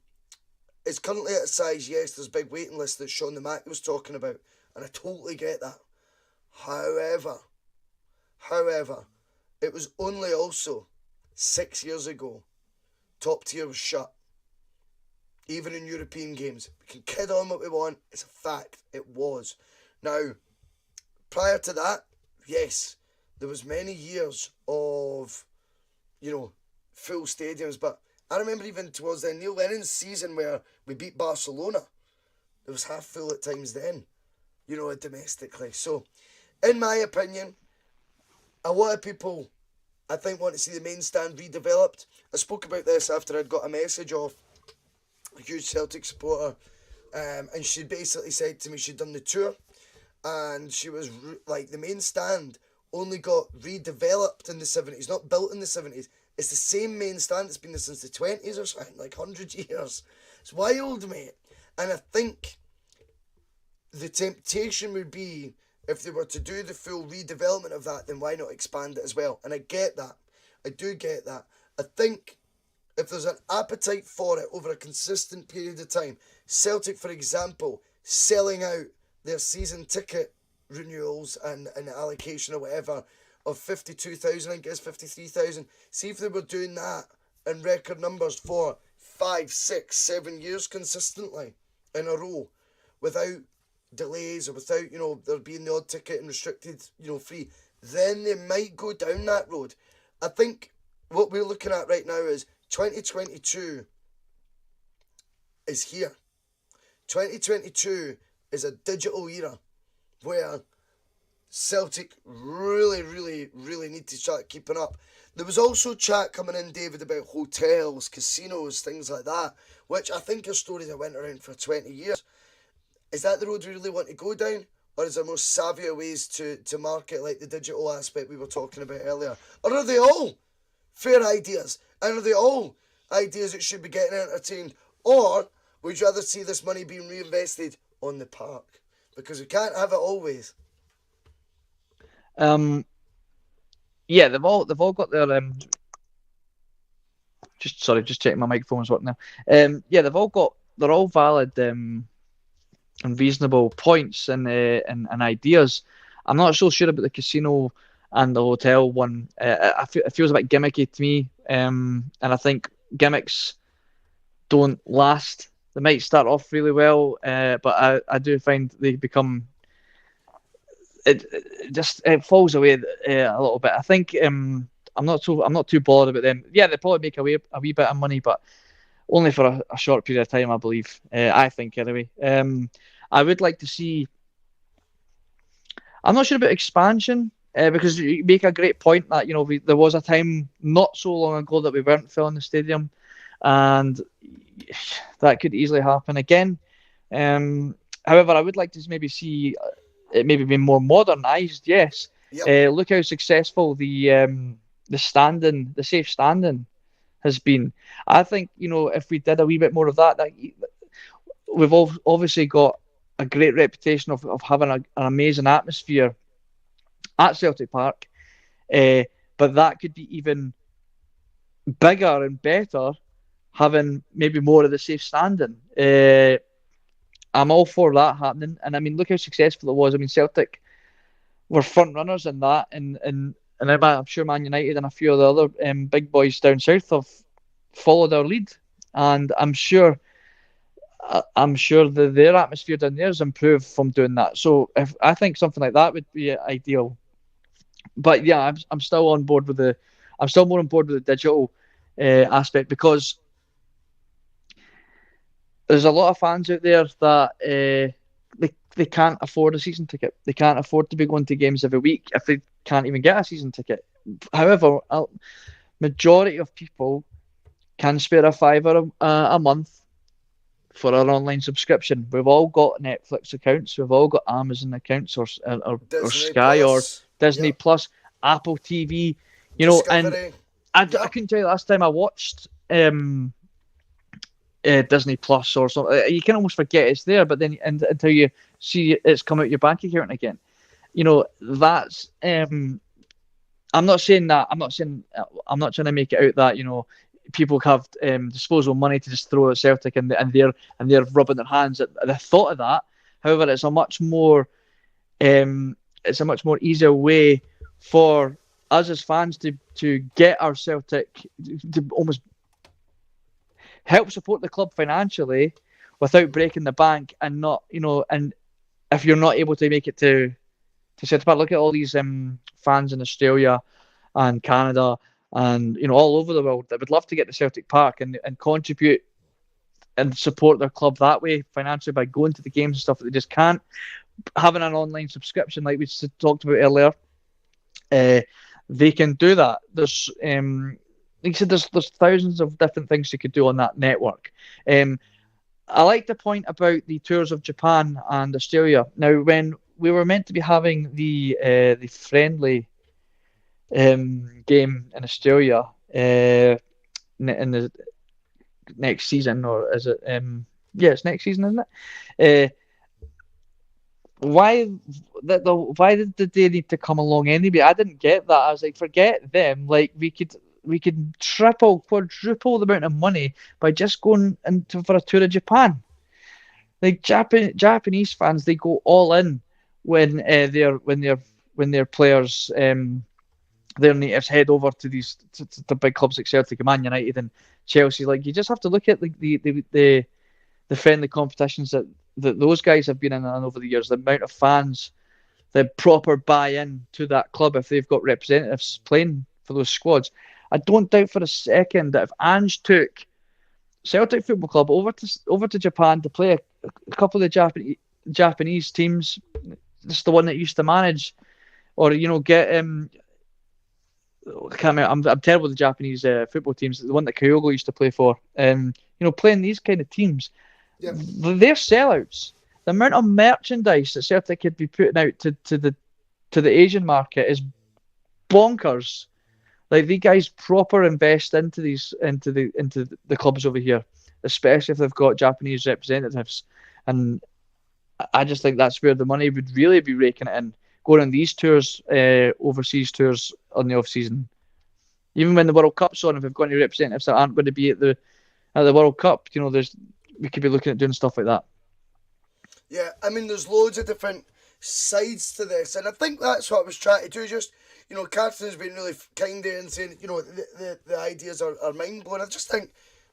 is currently at a size, yes, there's a big waiting list that Sean the Mac was talking about, and I totally get that. However, it was only also 6 years ago top tier was shut. Even in European games. We can kid on what we want. It's a fact. It was. Now, prior to that, yes, there was many years of, full stadiums. But I remember even towards the Neil Lennon's season where we beat Barcelona. It was half full at times then, domestically. So, in my opinion, a lot of people, I think, want to see the main stand redeveloped. I spoke about this after I'd got a message off a huge Celtic supporter, and she basically said to me she'd done the tour, and she was like, the main stand only got redeveloped in the 70s, not built in the 70s. It's the same main stand that's been there since the 20s or something, like 100 years. It's wild, mate. And I think the temptation would be, if they were to do the full redevelopment of that, then why not expand it as well? And I get that. I do get that. I think if there's an appetite for it over a consistent period of time, Celtic, for example, selling out their season ticket renewals and allocation or whatever of 52,000, I guess 53,000. See if they were doing that in record numbers for 5, 6, 7 years consistently in a row without delays or without, there being the odd ticket and restricted, free, then they might go down that road. I think what we're looking at right now is 2022 is here. 2022 is a digital era where Celtic really, really, really need to start keeping up. There was also chat coming in, David, about hotels, casinos, things like that, which I think are stories that went around for 20 years. Is that the road we really want to go down? Or is there more savvier ways to market, like the digital aspect we were talking about earlier? Or are they all fair ideas? And are they all ideas that should be getting entertained? Or would you rather see this money being reinvested on the park? Because we can't have it always. Yeah, they've all got their just checking my microphone's working now. Yeah, they've all got they're all valid and reasonable points and ideas. I'm not so sure about the casino and the hotel one. It feels a bit gimmicky to me, and I think gimmicks don't last. They might start off really well, but I do find they become it falls away a little bit. I think I'm not too bothered about them. Yeah, they probably make a wee bit of money, but only for a short period of time, I believe. I think anyway. I would like to see. I'm not sure about expansion because you make a great point that there was a time not so long ago that we weren't filling the stadium, and that could easily happen again. However, I would like to maybe see it maybe be more modernised. Yes. Yep. Look how successful the safe standing has been. I think if we did a wee bit more of that we've obviously got a great reputation of having an amazing atmosphere at Celtic Park, but that could be even bigger and better having maybe more of the safe standing. I'm all for that happening, and I mean, look how successful it was. I mean, Celtic were front runners in that, and I'm sure Man United and a few of the other big boys down south have followed our lead, and I'm sure that their atmosphere down there has improved from doing that. So I think something like that would be ideal. But yeah, I'm still on board with I'm still more on board with the digital aspect, because there's a lot of fans out there that they can't afford a season ticket. They can't afford to be going to games every week if they can't even get a season ticket. However, majority of people can spare a $5 a month for an online subscription. We've all got Netflix accounts. We've all got Amazon accounts, or Sky Plus. or Disney Plus, Apple TV. Discovery. And I couldn't tell you last time I watched Disney Plus or something. You can almost forget it's there, but then until you see it's come out your bank account again. That's. I'm not saying that. I'm not trying to make it out that people have disposable money to just throw at Celtic and they're rubbing their hands at the thought of that. However, it's a much more easier way for us as fans to get our Celtic, to almost help support the club financially without breaking the bank, and not and if you're not able to make it to Celtic Park, look at all these fans in Australia and Canada and all over the world that would love to get to Celtic Park and contribute and support their club that way financially by going to the games and stuff that they just can't. Having an online subscription like we talked about earlier, they can do that. There's like I said, there's thousands of different things you could do on that network. I like the point about the tours of Japan and Australia. Now, when we were meant to be having the friendly game in Australia in the next season, or is it? It's next season, isn't it? Why did they need to come along anyway? I didn't get that. I was like, forget them. Like we could triple, quadruple the amount of money by just going for a tour of Japan. Like Japanese fans, they go all in when their players their natives head over to these to big clubs like Celtic, Man United, and Chelsea. Like, you just have to look at the friendly competitions that those guys have been in over the years. The amount of fans that proper buy in to that club if they've got representatives playing for those squads. I don't doubt for a second that if Ange took Celtic Football Club over to Japan to play a couple of the Japanese teams, just the one that used to manage, or get I can't remember, I'm terrible with the Japanese football teams. The one that Kyogo used to play for, playing these kind of teams, they're sellouts. The amount of merchandise that Celtic could be putting out to the Asian market is bonkers. Like, the guys proper invest into the clubs over here, especially if they've got Japanese representatives. And I just think that's where the money would really be raking it in, going on these tours, overseas tours on the off season. Even when the World Cup's on, if we've got any representatives that aren't going to be at the World Cup, there's we could be looking at doing stuff like that. Yeah, I mean, there's loads of different sides to this, and I think that's what I was trying to do. Just, Catherine's been really kind there and saying, the ideas are mind blowing. I just think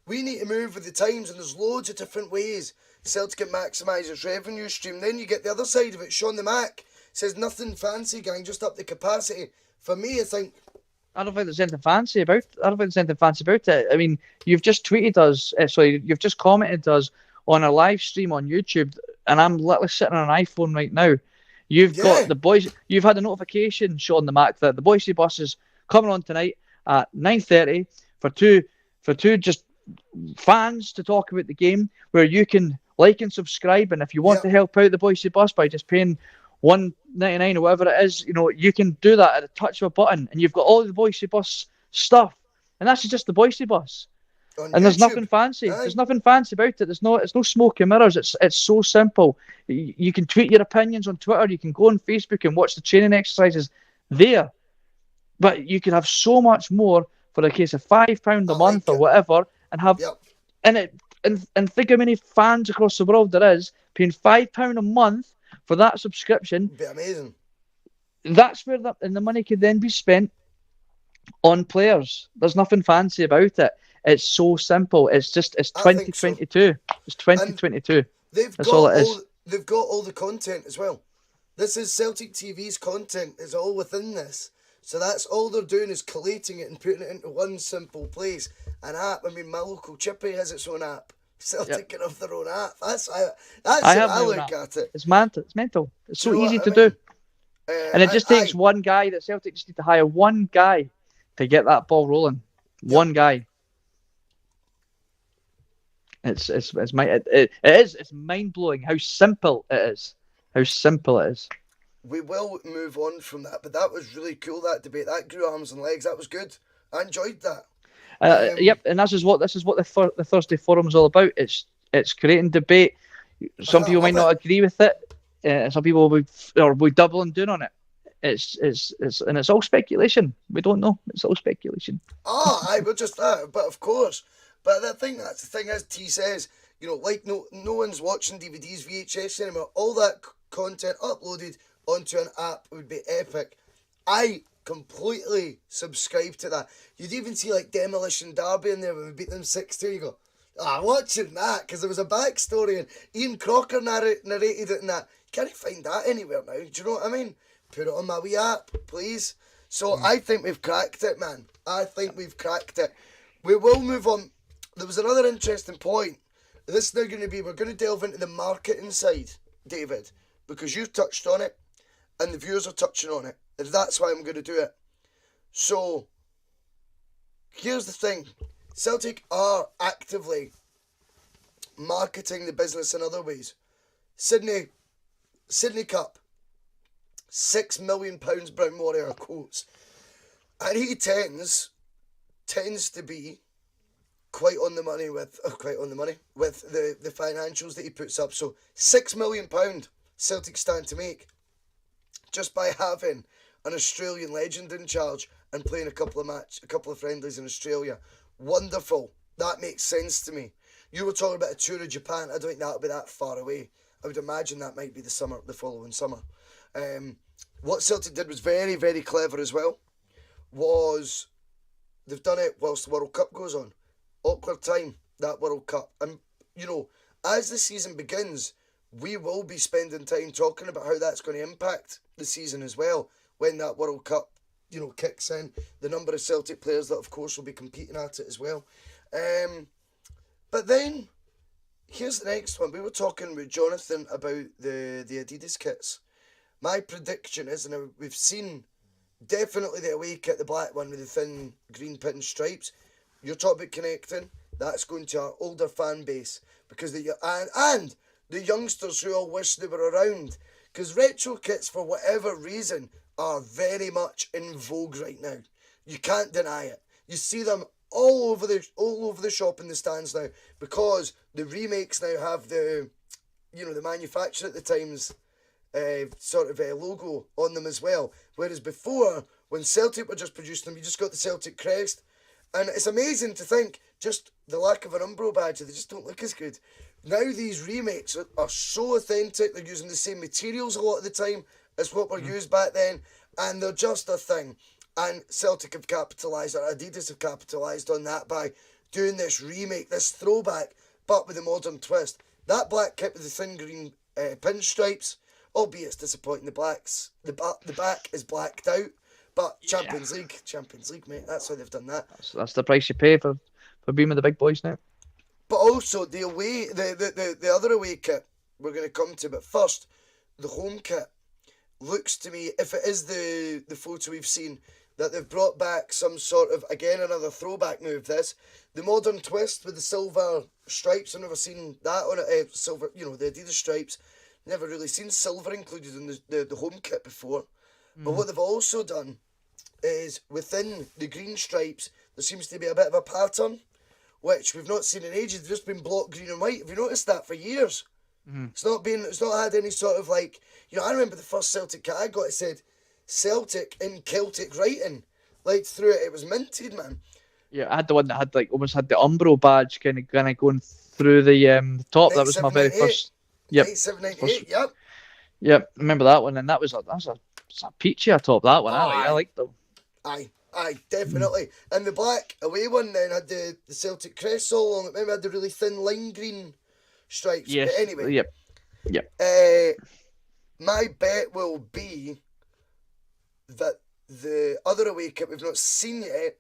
we need to move with the times, and there's loads of different ways Celtic can maximise its revenue stream. Then you get the other side of it. Sean the Mac says nothing fancy, gang, just up the capacity. For me, I think. I don't think there's anything fancy about it. I don't think there's anything fancy about it. I mean, you've just tweeted us, you've just commented us on a live stream on YouTube, and I'm literally sitting on an iPhone right now. You've got the boys. You've had a notification, Sean the Mac, that the Bhoycie bus is coming on tonight at 9:30 for two just fans to talk about the game, where you can like and subscribe, and if you want to help out the Bhoycie bus by just paying $1.99 or whatever it is, you can do that at a touch of a button, and you've got all the Bhoycie bus stuff, and that's just the Bhoycie bus. On and YouTube. There's nothing fancy. Aye. There's nothing fancy about it. It's no smoke and mirrors. It's so simple. You can tweet your opinions on Twitter. You can go on Facebook and watch the training exercises there. But you can have so much more for a case of £5 a month or whatever, and have and think how many fans across the world there is paying £5 a month for that subscription. It'd be amazing. That's where the money could then be spent on players. There's nothing fancy about it. It's so simple. It's 2022. So. It's 2022. That's all it is. They've got all the content as well. This is Celtic TV's content. Is all within this. So that's all they're doing is collating it and putting it into one simple place. An app. I mean, my local Chippy has its own app. Celtic can have their own app. That's how I look at it. It's mental. It's so easy to do. And it just takes one guy. That Celtic just need to hire one guy to get that ball rolling. One guy. It's mind blowing how simple it is. How simple it is. We will move on from that, but that was really cool. That debate, that grew arms and legs. That was good. I enjoyed that. Yep, and this is what the Thursday forum is all about. It's creating debate. Some people might not agree with it. Some people will be doubling down on it. It's all speculation. We don't know. It's all speculation. But just that. But of course. But I think that's the thing, as T says, like no one's watching DVDs, VHS anymore. All that content uploaded onto an app would be epic. I completely subscribe to that. You'd even see like Demolition Derby in there when we beat them 6-2. You go, watching that, because there was a backstory and Ian Crocker narrated it and that. You can't find that anywhere now. Do you know what I mean? Put it on my wee app, please. So I think we've cracked it, man. I think we've cracked it. We will move on. There was another interesting point. This is now going to be, we're going to delve into the marketing side, David, because you've touched on it and the viewers are touching on it. And that's why I'm going to do it. So, here's the thing. Celtic are actively marketing the business in other ways. Sydney Cup, £6 million Brown Warrior quotes. And he tends to be quite on the money with the financials that he puts up. So £6 million Celtic stand to make just by having an Australian legend in charge and playing a couple of friendlies in Australia. Wonderful. That makes sense to me. You were talking about a tour of Japan. I don't think that'll be that far away. I would imagine that might be the following summer. What Celtic did was very, very clever as well. Was they've done it whilst the World Cup goes on. Awkward time, that World Cup. And, as the season begins, we will be spending time talking about how that's going to impact the season as well. When that World Cup, kicks in. The number of Celtic players that, of course, will be competing at it as well. But then, here's the next one. We were talking with Jonathan about the Adidas kits. My prediction is, and we've seen definitely the away kit, the black one with the thin green pin stripes. You're talking about connecting. That's going to our older fan base because and the youngsters who all wish they were around. Because retro kits, for whatever reason, are very much in vogue right now. You can't deny it. You see them all over the shop in the stands now because the remakes now have the manufacturer at the time's logo on them as well. Whereas before, when Celtic were just producing them, you just got the Celtic crest. And it's amazing to think just the lack of an Umbro badge, they just don't look as good. now these remakes are so authentic. They're using the same materials a lot of the time as what were used back then, and they're just a thing. And Celtic have capitalised, or Adidas have capitalised on that by doing this remake, this throwback, but with a modern twist. That black kit with the thin green pinstripes, albeit it's disappointing. The back is blacked out, but Champions League, mate. That's how they've done that. That's the price you pay for being with the big boys now. But also the other away kit we're going to come to. But first, the home kit looks to me, if it is the photo we've seen, that they've brought back some sort of, again, another throwback move. The modern twist with the silver stripes. I've never seen that on it. Silver, the Adidas stripes. Never really seen silver included in the home kit before. But what they've also done is within the green stripes, there seems to be a bit of a pattern, which we've not seen in ages. They've just been block green and white. Have you noticed that for years? It's not had any sort of like, I remember the first Celtic kit I got, it said Celtic in Celtic writing. Like through it was minted, man. Yeah, I had the one that had almost had the Umbro badge kind of going through the top. That was my very first. Yep. 9798, yep. Yep, remember that one, and that was a peachy top, that one. I liked them. Aye, definitely. And the black away one then had the Celtic crest all on it. Maybe had the really thin lime green stripes. Yes. But anyway. Yep. My bet will be that the other away kit we've not seen yet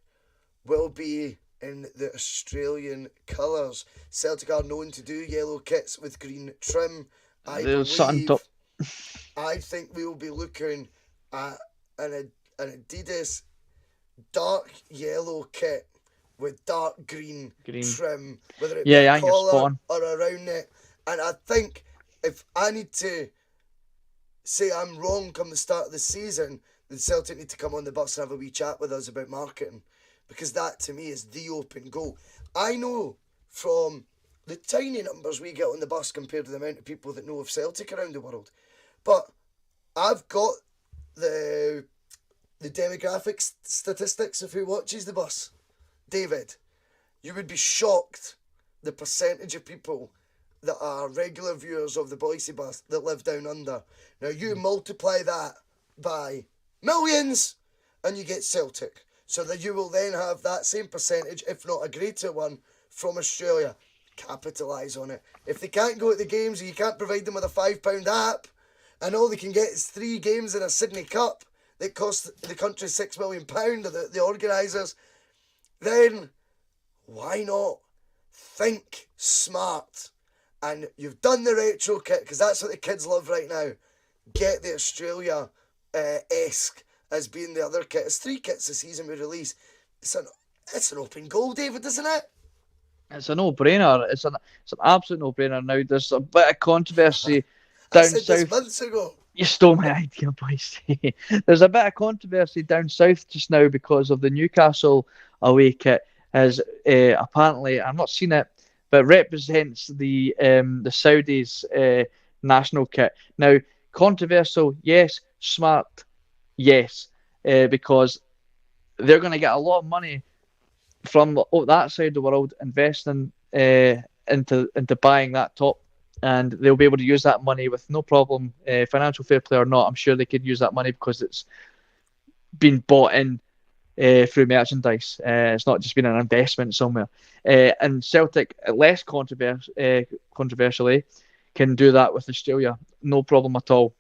will be in the Australian colours. Celtic are known to do yellow kits with green trim. I think we will be looking at an Adidas dark yellow kit with dark green trim, whether it be a collar or around it. And I think if I need to say I'm wrong come the start of the season, then Celtic need to come on the bus and have a wee chat with us about marketing, because that to me is the open goal. I know from the tiny numbers we get on the bus compared to the amount of people that know of Celtic around the world, but I've got the demographic statistics of who watches the bus. David, you would be shocked the percentage of people that are regular viewers of the Bhoycie bus that live down under. Now you multiply that by millions and you get Celtic. So that you will then have that same percentage, if not a greater one, from Australia. Capitalise on it. If they can't go to the games or you can't provide them with a £5 app and all they can get is 3 games in a Sydney Cup that cost the country £6 million, or the organisers, then why not think smart? And you've done the retro kit, because that's what the kids love right now. Get the Australia-esque as being the other kit. It's 3 kits this season we release. It's an open goal, David, isn't it? It's a no-brainer. It's an absolute no-brainer. Now, there's a bit of controversy down south. This months ago. You stole my idea, boys. There's a bit of controversy down south just now because of the Newcastle away kit. As apparently, I've not seen it, but represents the Saudis' national kit. Now, controversial, yes. Smart, yes. Because they're going to get a lot of money from that side of the world investing into buying that top, and they'll be able to use that money with no problem, financial fair play or not. I'm sure they could use that money because it's been bought in through merchandise. It's not just been an investment somewhere. And Celtic, less controversially, can do that with Australia, no problem at all.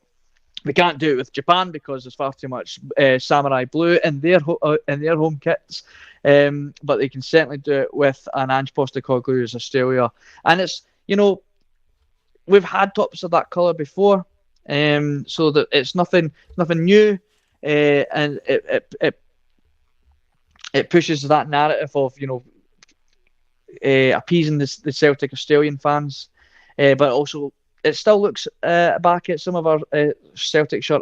We can't do it with Japan because there's far too much samurai blue in their home kits. But they can certainly do it with an Ange Postecoglou's Australia. And it's, we've had tops of that colour before, so that it's nothing new, and it pushes that narrative of appeasing the Celtic Australian fans, but also it still looks back at some of our Celtic shirt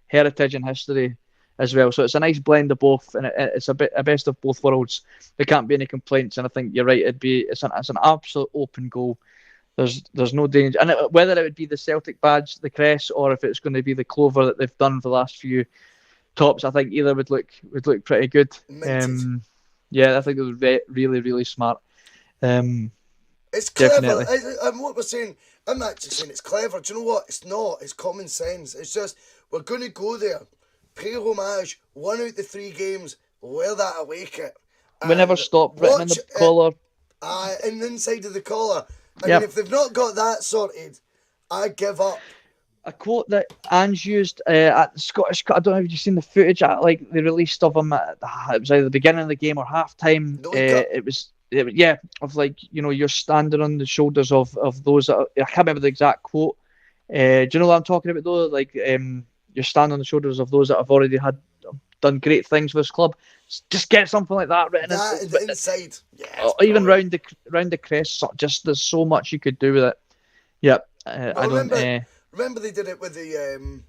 heritage and history as well. So it's a nice blend of both, and it's a best of both worlds. There can't be any complaints, and I think you're right. It's an absolute open goal. There's no danger, and whether it would be the Celtic badge, the crest, or if it's going to be the clover that they've done for the last few tops, I think either would look pretty good. Yeah, I think it would be really, really smart. It's clever. Definitely. And what we're saying, I'm actually saying it's clever. Do you know what? It's not. It's common sense. It's just, we're going to go there, pay homage, 1 out of the 3 games, wear that away kit. We never stop written in the collar. In the inside of the collar. I Yep. mean, if they've not got that sorted, I give up. A quote that Ange used at the Scottish Cup. I don't know if you've seen the footage. Like they released of him. It was either the beginning of the game or half time. It was of like, you know, you're standing on the shoulders of those that I can't remember the exact quote. Do you know what I'm talking about though? Like you're standing on the shoulders of those that have already done great things for this club. Just get something like that written in the inside. Yeah, even round the crest. Just there's so much you could do with it. Yep. Remember they did it with the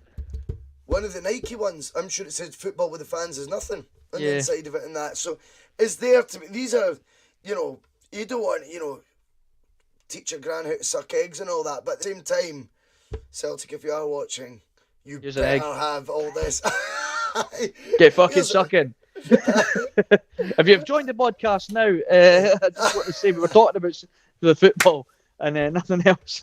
one of the Nike ones. I'm sure it said "football with the fans is nothing" on the inside of it and that. So it's there to be. These are, you know, you don't want, you know, teach your gran how to suck eggs and all that, but at the same time, Celtic, if you are watching, you Use better an egg. have all this. Get fucking sucking. If you've joined the podcast now, I just want to say we were talking about the football and nothing else.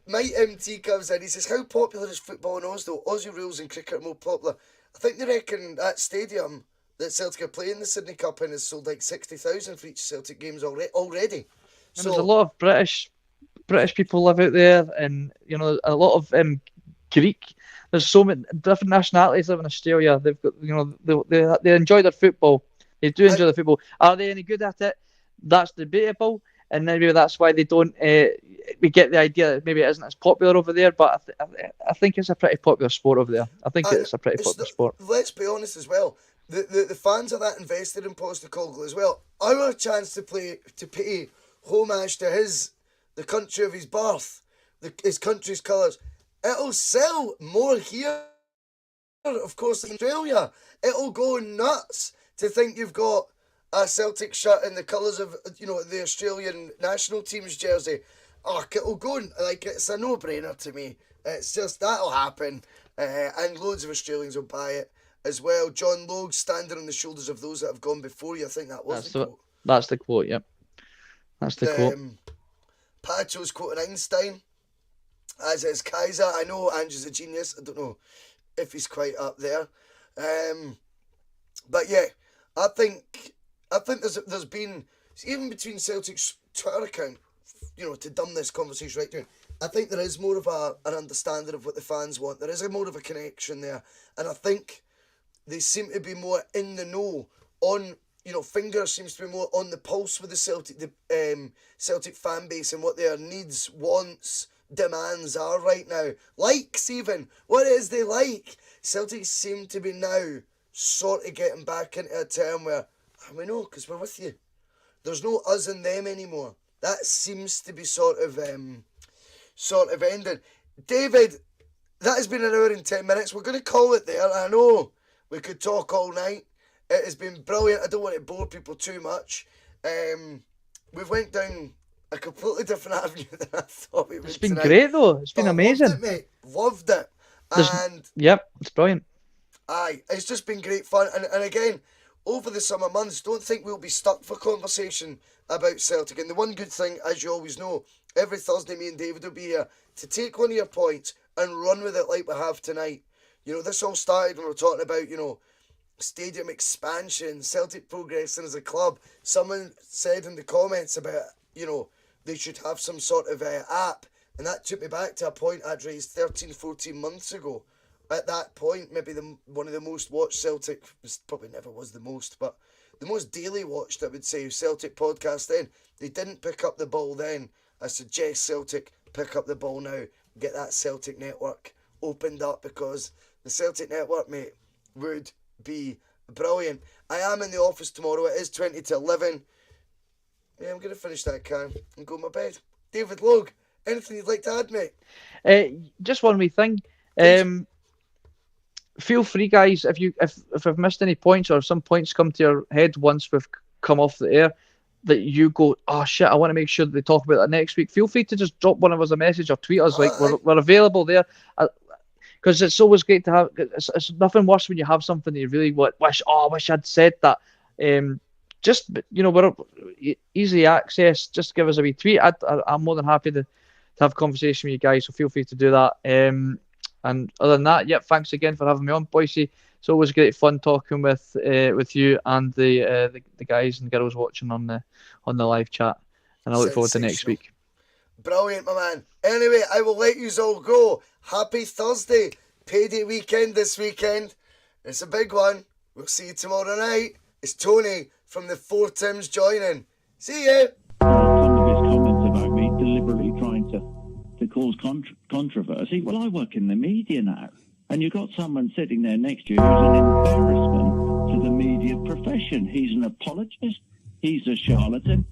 My MT comes in. He says, "How popular is football in Oslo? Aussie rules and cricket are more popular." I think they reckon that stadium that Celtic are playing the Sydney Cup in has sold like 60,000 for each Celtic games already. So There's a lot of British people live out there, and you know a lot of Greek. There's so many different nationalities live in Australia. They've got, you know, they enjoy their football. They do enjoy their football. Are they any good at it? That's debatable. And maybe that's why they don't. We get the idea that maybe it isn't as popular over there, but I think it's a pretty popular sport over there. I think it's a pretty popular sport. Let's be honest as well. The fans are that invested in Postecoglou as well. Our chance to pay homage to the country of his birth, his country's colours. It'll sell more here, of course, in Australia. It'll go nuts to think you've got a Celtic shirt in the colours of, you know, the Australian national team's jersey. Oh, it'll go, like, it's a no-brainer to me. It's just, that'll happen. And loads of Australians will buy it as well. John Logue, standing on the shoulders of those that have gone before you. I think that was the quote. That's the quote, yep. That's the quote. Pacho's quoting Einstein, as is Kaiser. I know Andrew's a genius. I don't know if he's quite up there. But yeah, I think there's been, even between Celtic's Twitter account, you know, to dumb this conversation right down, I think there is more of an understanding of what the fans want. There is more of a connection there, and I think they seem to be more in the know on, you know, Finger seems to be more on the pulse with the Celtic fan base and what their needs, wants, demands are right now. Likes even. What is they like? Celtic seem to be now sort of getting back into a term where, we know, because we're with you. There's no us and them anymore. That seems to be sort of ending. David, that has been an hour and 10 minutes. We're going to call it there. I know we could talk all night. It has been brilliant. I don't want to bore people too much. We've went down a completely different avenue than I thought we would. It's been great though. It's been amazing. Loved it, mate. Loved it. Yep, it's brilliant. Aye, it's just been great fun. And again, over the summer months, don't think we'll be stuck for conversation about Celtic. And the one good thing, as you always know, every Thursday me and David will be here to take one of your points and run with it like we have tonight. You know, this all started when we were talking about, you know, stadium expansion, Celtic progressing as a club. Someone said in the comments about, you know, they should have some sort of app. And that took me back to a point I'd raised 13, 14 months ago. At that point, maybe one of the most watched Celtic, probably never was the most, but the most daily watched, I would say, Celtic podcast then. They didn't pick up the ball then. I suggest Celtic pick up the ball now. Get that Celtic network opened up, because the Celtic network, mate, would be brilliant. I am in the office tomorrow. It is 20 to 11. Yeah, I'm going to finish that can and go to my bed. David Logue, anything you'd like to add, mate? Just one wee thing. Feel free, guys, if I've missed any points or some points come to your head once we've come off the air, that you go, oh shit, I want to make sure that they talk about that next week. Feel free to just drop one of us a message or tweet us. Like we're available there, because it's always great to have. It's nothing worse when you have something that you really wish. Oh, I wish I'd said that. just, we're easy access. Just give us a wee tweet. I'm more than happy to have a conversation with you guys, so feel free to do that. And other than that, thanks again for having me on, Bhoycie. It's always great fun talking with you and the guys and girls watching on the live chat. And I look forward to next week. Brilliant, my man. Anyway, I will let you all go. Happy Thursday. Payday weekend this weekend. It's a big one. We'll see you tomorrow night. It's Tony from the Four Tims joining. See you. Some of his comments about me deliberately trying to cause controversy. Well, I work in the media now. And you've got someone sitting there next to you who's an embarrassment to the media profession. He's an apologist. He's a charlatan.